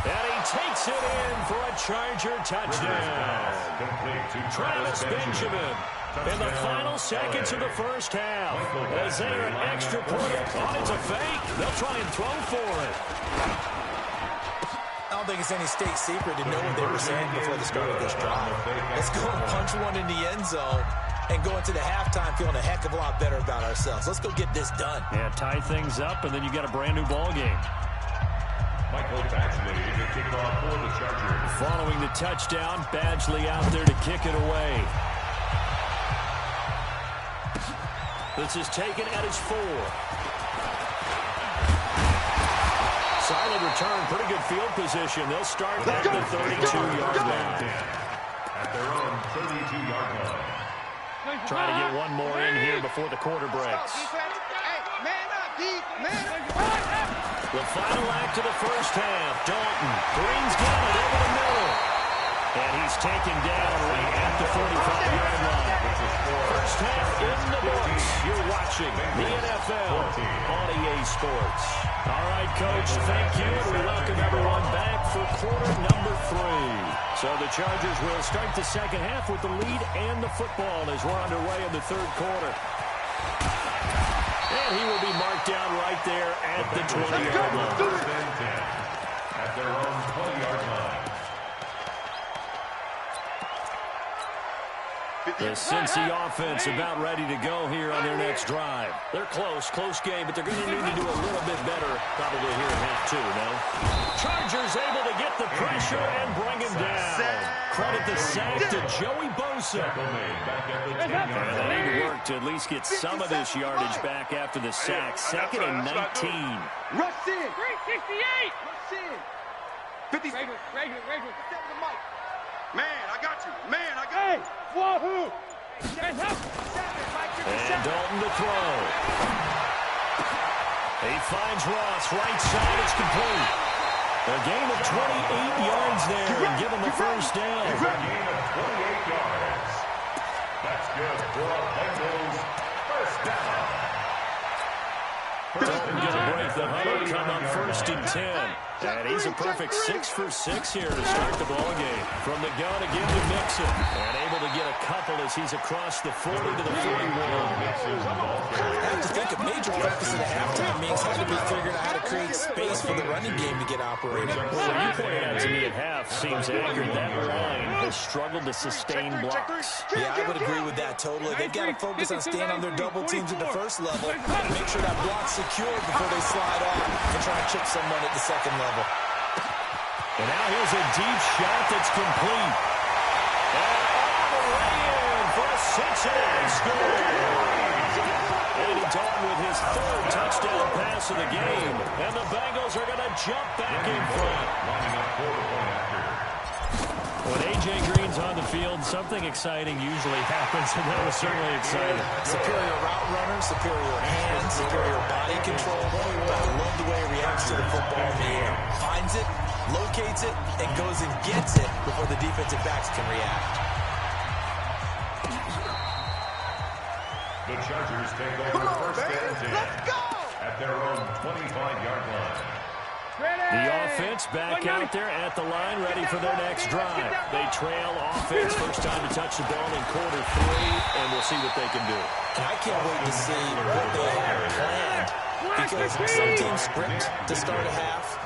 And he takes it in for a Charger touchdown. Travis Benjamin in the final seconds of the first half. As they are an extra point. Oh, it's a fake. They'll try and throw for it. I don't think it's any state secret to know what they were saying before the start of this drive. Let's go and punch one in the end zone and go into the halftime feeling a heck of a lot better about ourselves. Let's go get this done. Yeah, tie things up, and then you got a brand new ball game. Michael Badgley is the kickoff for the Chargers. Following the touchdown, Badgley out there to kick it away. This is taken at his 4. Solid return, pretty good field position. They'll start at the 32-yard line. At their own 32-yard line. Trying to get one more in here before the quarter breaks. Hey, man up, D. Man up. The final act of the first half. Dalton. Green's got it over the middle. And he's taken down right at the 45-yard line. First half in the books. You're watching the NFL on EA Sports. All right, Coach, thank you. We welcome everyone back for quarter number 3. So the Chargers will start the second half with the lead and the football as we're underway in the third quarter. And he will be marked down right there at the 20-yard line. First and 10. At their own 20-yard line. The Cincy offense about ready to go here on their next drive. They're close game, but they're going to need to do a little bit better probably here in half two, no? Chargers able to get the pressure and bring him down. Credit the sack to Joey Bosa. And they need to work to at least get some of this yardage back after the sack. 2nd and 19. Rush in. 368. Rush in. 50. Regular. Man, I got you. Man, I got you. Wahoo! And Dalton to throw. He finds Ross. Right side. It's complete. A gain of 28 yards there and give him the first down. A gain of 28 yards. That's good for a Bengals first down. Dalton going to break the huddle, come up 1st and 10. And he's a perfect 6 for 6 here to start the ball game. From the gun again to Mixon. And able to get a couple as he's across the 40 to the 41. I have to think a major focus at halftime means having to be figuring out how to create space for the running game to get operating. Well, you pointed out to me at half, seems accurate. That line has struggled to sustain blocks. Yeah, I would agree with that totally. They've got to focus on staying on their double teams at the first level and make sure that block's secured before they slide off and try and chip someone at the second level. And now here's a deep shot that's complete. And all the way in for a Cincinnati score. Andy Dalton with his 3rd touchdown pass of the game. And the Bengals are going to jump back in front. When A.J. Green's on the field, something exciting usually happens, and that was certainly exciting. Superior route runner, superior hands, superior body control. But I love the way he reacts to the football in the air. Finds it, locates it, and goes and gets it before the defensive backs can react. The Chargers take over 1st and 10. Let's go! At their own 25-yard line. The offense back out there at the line, ready for their next drive. They trail offense, first time to touch the ball in quarter 3, and we'll see what they can do. And I can't wait to see what they have planned, because some teams script to start a half.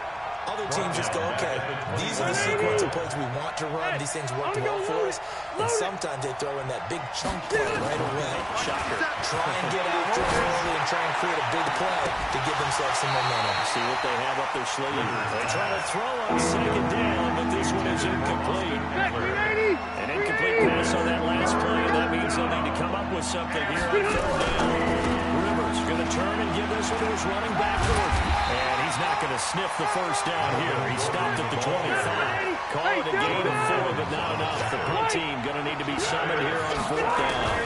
Other teams just go, okay, these are the sequence of plays we want to run. These things work well for us. And sometimes they throw in that big chunk play right away. Shocker. Try and get after it early and try and create a big play to give themselves some momentum. See what they have up their sleeve. They try to throw on 2nd down, but this one is incomplete. An incomplete pass on that last play. That means they'll need to come up with something here on 3rd down. Rivers going to turn and give this one to his running back. And he's not going to sniff the first down here. He stopped at the 25. Call it a gain of 4, but not enough. The punt team going to need to be summoned here on 4th down.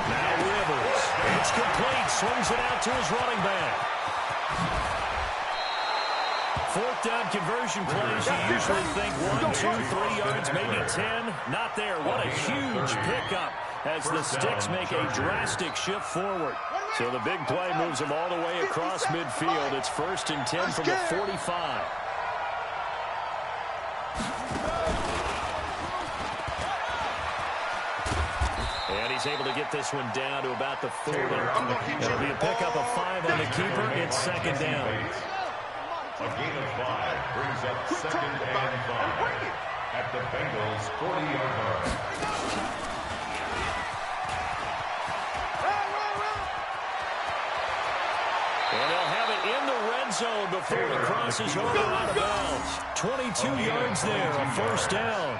Now Rivers. It's complete. Swings it out to his running back. 4th down conversion plays. You usually think 1, 2, 3 yards, maybe 10. Not there. What a huge pickup as the Sticks make a drastic shift forward. So the big play moves them all the way across midfield. It's 1st and 10 from the 45. And he's able to get this one down to about the 40. It'll be a pickup of 5 on the keeper. It's 2nd down. A gain of 5 brings up 2nd and 5 at the Bengals' 40-yard line. And they'll have it in the red zone before it crosses over out of bounds. 22 yards there, a 1st down.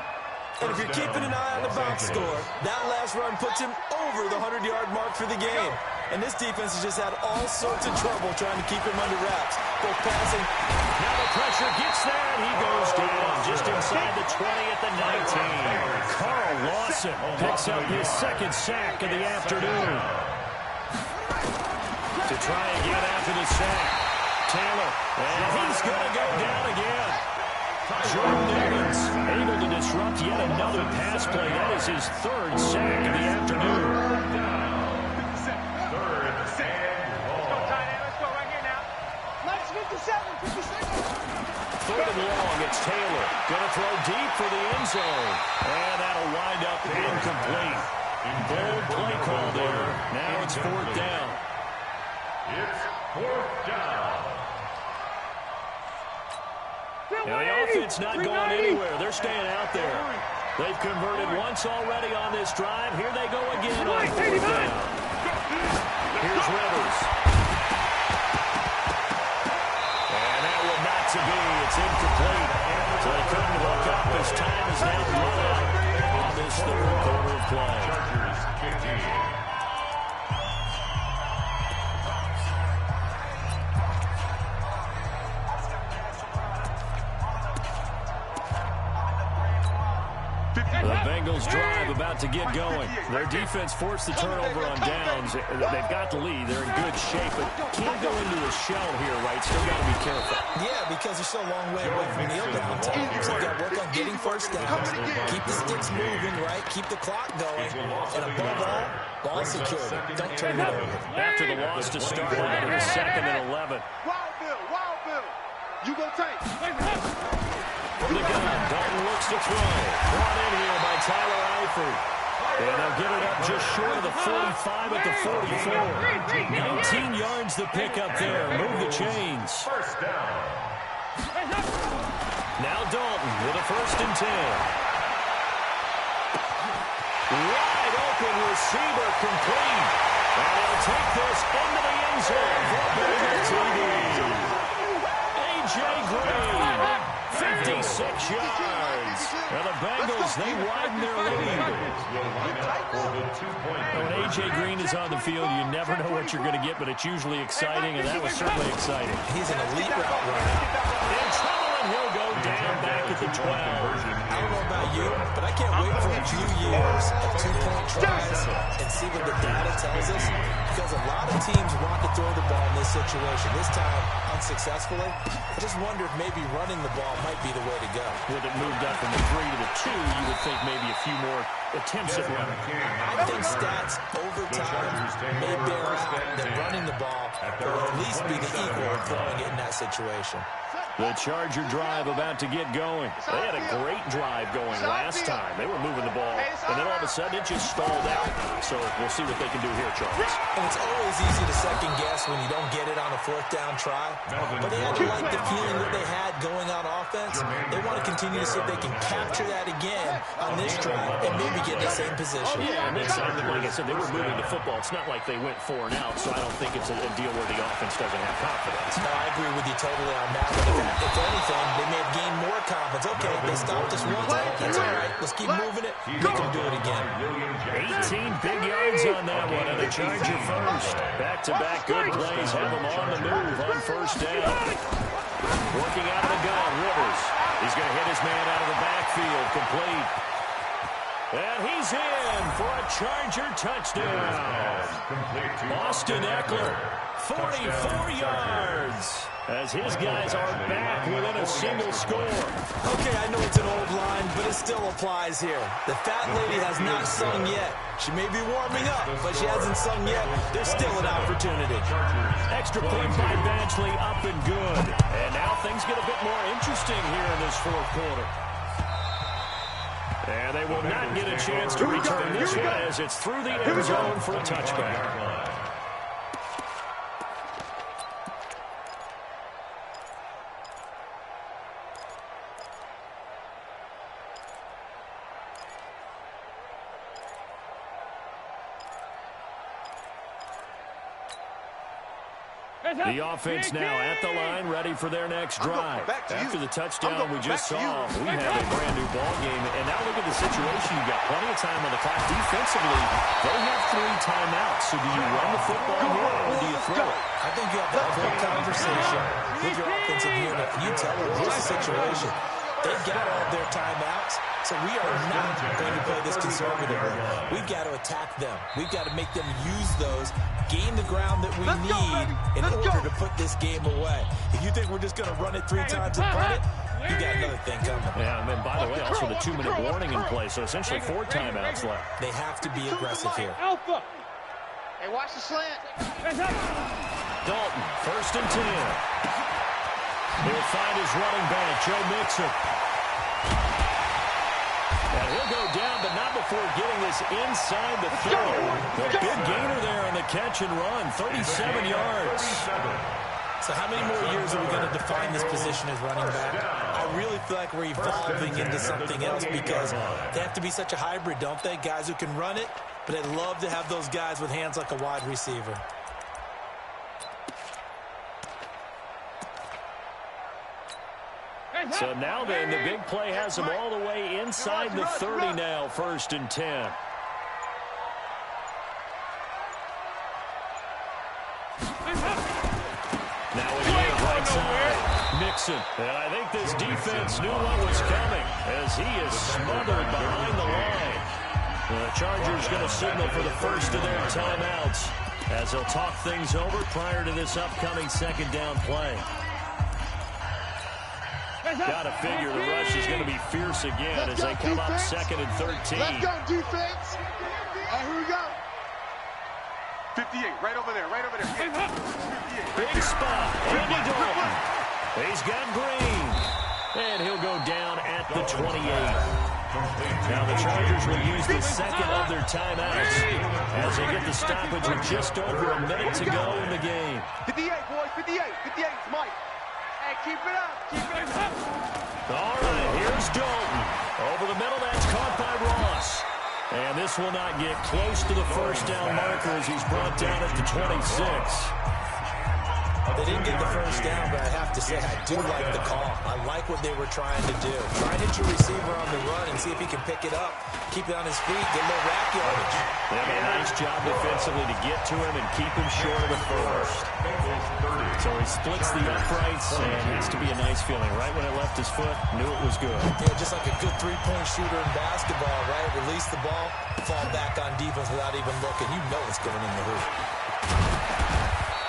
And if you're keeping an eye on the box score, that last run puts him over the 100-yard mark for the game. And this defense has just had all sorts of trouble trying to keep him under wraps. Both passing. Now the pressure gets there, and he goes down just inside the 20 at the 19. Carl Lawson picks up his 2nd sack of the afternoon. To try again after the sack. Taylor, and he's going to go down again. Jordan Evans able to disrupt yet another pass play. That is his 3rd sack of the afternoon. 3rd and long. Let's go right here now. Let's 57. 3rd and long, it's Taylor. Going to throw deep for the end zone. And that'll wind up incomplete. Bold play call there. Now it's 4th down. It's 4th down. Now the offense not going anywhere. They're staying out there. They've converted once already on this drive. Here they go again on fourth down. Here's Rivers. And that one not to be. It's incomplete. So they couldn't hook up as time is now run out on this third quarter of play. Chargers 15. The Bengals drive about to get going. Their defense forced the turnover on downs. They've got the lead. They're in good shape, but can't go into a shell here, right? Still got to be careful. Yeah, because they're still a long way away from kneel down time. So you got to work on getting first downs, keep the sticks moving, right? Keep the clock going. And above all, ball security. Don't turn it over. After the loss to start out, it was 2nd and 11. Wild Bill. You go take. From the gun, Dalton looks to throw. Brought in here by Tyler Eifert. And they'll get it up just short of the 45 at the 44. 19 yards to pick up there. Move the chains. First down. Now Dalton with a 1st and 10. Wide open receiver complete. And he'll take this into the end zone for a Bengals TD. A.J. Green. 56 yards. Now the Bengals, they widen their lead. When A.J. Green is on the field, you never know what you're going to get, but it's usually exciting, and that was certainly exciting. He's an elite route runner. In trouble, and he'll go down back at the 12. I don't know about you, but I can't wait for a few years of 2-point tries and see what the data tells us, because a lot of teams want to throw the ball in this situation. This time, unsuccessfully. I just wonder if maybe running the ball might be the way to go. With it moved up from the 3 to the 2, you would think maybe a few more attempts at running. I think stats over time may bear out that running the ball will at least be the equal of throwing it in that situation. The Charger drive about to get going. They had a great drive going last time. They were moving the ball, and then all of a sudden it just stalled out. So we'll see what they can do here, Charles. And it's always easy to second guess when you don't get it on a 4th down try. But they had to like the feeling that they had going on offense. They want to continue to see if they can capture that again on this drive and maybe get in the same position. Yeah, and like I said, they were moving the football. It's not like they went 4 and out, so I don't think it's a deal where the offense doesn't have confidence. No, I agree with you totally on that one. If anything, they may have gained more confidence. Okay, they stopped us once. That's all right. Let's keep moving it. They can do it again. 18 big yards on that one, and the Charger first. Back-to-back good plays have them on the move on 1st down. Working out of the gun, Rivers. He's going to hit his man out of the backfield, complete. And he's in for a Charger touchdown. Austin Eckler, 44 yards. As his guys are back within a single score. Okay, I know it's an old line, but it still applies here. The fat lady has not sung yet. She may be warming up, but she hasn't sung yet. There's still an opportunity. Extra point by Badgley, up and good. And now things get a bit more interesting here in this 4th quarter. And they will not get a chance to return this one as it's through the end zone for a touchback. The offense now at the line, ready for their next drive. After the touchdown we just saw, we have a brand-new ball game. And now look at the situation. You've got plenty of time on the clock. Defensively, they have 3 timeouts. So do you run the football here or do you throw it? I think you have that full conversation with your offensive unit. You tell them, here's the situation. They've got all their timeouts, so we are not going to play this conservatively. We've got to attack them. We've got to make them use those, gain the ground that we need in order to put this game away. If you think we're just going to run it 3 times and punt it, you got another thing coming. Yeah, and then, by the way, also the 2-minute warning in play, so essentially 4 timeouts left. They have to be aggressive here. Alpha. Hey, watch the slant. Dalton, 1st and 10. He'll find his running back, Joe Mixon. And he'll go down, but not before getting this inside the 30. A big gainer there on the catch and run, 37 yards. So how many more years are we going to define this position as running back? I really feel like we're evolving into something else because they have to be such a hybrid, don't they? Guys who can run it, but I'd love to have those guys with hands like a wide receiver. So now then, the big play has them all the way inside the 30 now, 1st and 10. Now again, right side, Mixon. And I think this defense knew what was coming as he is smothered behind the line. The Chargers going to signal for the first of their timeouts as they'll talk things over prior to this upcoming 2nd down play. Got to figure the rush is going to be fierce again as they come up 2nd and 13. Let's go, defense. All right, here we go. 58, right over there, right over there. 58. Big spot, Andy Dalton. He's got Green. And he'll go down at the 28. Now the Chargers will use the 2nd of their timeouts as they get the stoppage with just over a minute to go in the game. 58, boys, 58. 58 is Mike. Hey, keep it up. Keep it up. All right, here's Dalton. Over the middle, that's caught by Ross. And this will not get close to the 1st down marker as he's brought down at the 26. They didn't get the 1st down, but I have to say I do like the call. I like what they were trying to do. Try and hit your receiver on the run and see if he can pick it up, keep it on his feet, get a little rack yardage. They have a nice job defensively to get to him and keep him short of the 1st. So he splits the uprights, and it has to be a nice feeling. Right when it left his foot, knew it was good. Yeah, just like a good three-point shooter in basketball, right? Release the ball, fall back on defense without even looking. You know it's going in the hoop.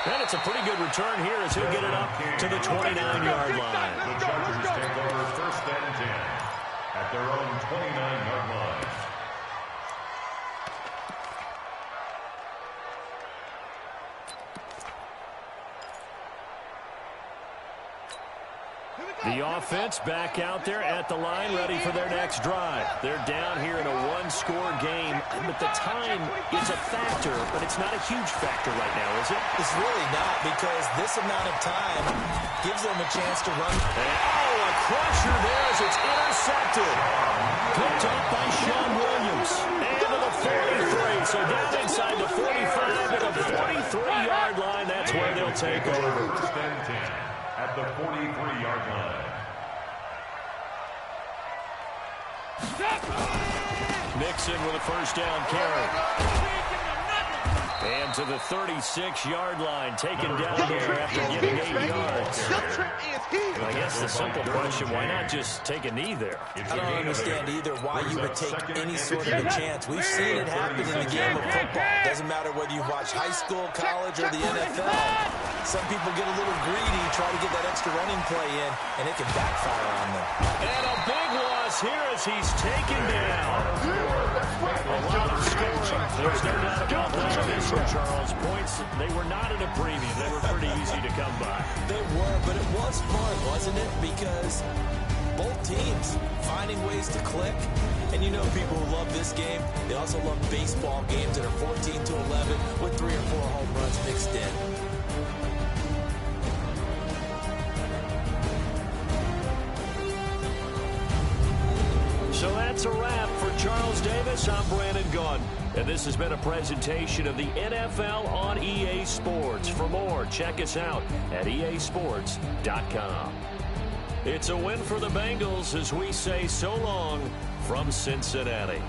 And it's a pretty good return here as he'll get it up to the 29-yard line. The Chargers take over 1st and 10 at their own 29-yard line. The offense back out there at the line, ready for their next drive. They're down here in a one-score game, but the time is a factor, but it's not a huge factor right now, is it? It's really not, because this amount of time gives them a chance to run. Oh, a crusher there as it's intercepted. Picked up by Sean Williams. And to the 43, so down inside the 45 to the 43-yard line. That's where they'll take over. 1st and 10 at the 43-yard line. Mixon with a 1st down carry. And to the 36-yard line, taken down here after getting 8 yards. I guess the simple question, why not just take a knee there? I don't understand either why you would take any sort of a chance. We've seen it happen in the game of football. It doesn't matter whether you watch high school, college, or the NFL. Some people get a little greedy, try to get that extra running play in, and it can backfire on them. And a big loss here as he's taken down. A lot of scoring. There's no doubt about that. Charles, points, they were not at a premium. They were pretty easy to come by. They were, but it was fun, wasn't it? Because both teams finding ways to click. And you know people who love this game, they also love baseball games that are 14-11 with 3 or 4 home runs mixed in. So that's a wrap for Charles Davis. I'm Brandon Gunn. And this has been a presentation of the NFL on EA Sports. For more, check us out at easports.com. It's a win for the Bengals as we say so long from Cincinnati.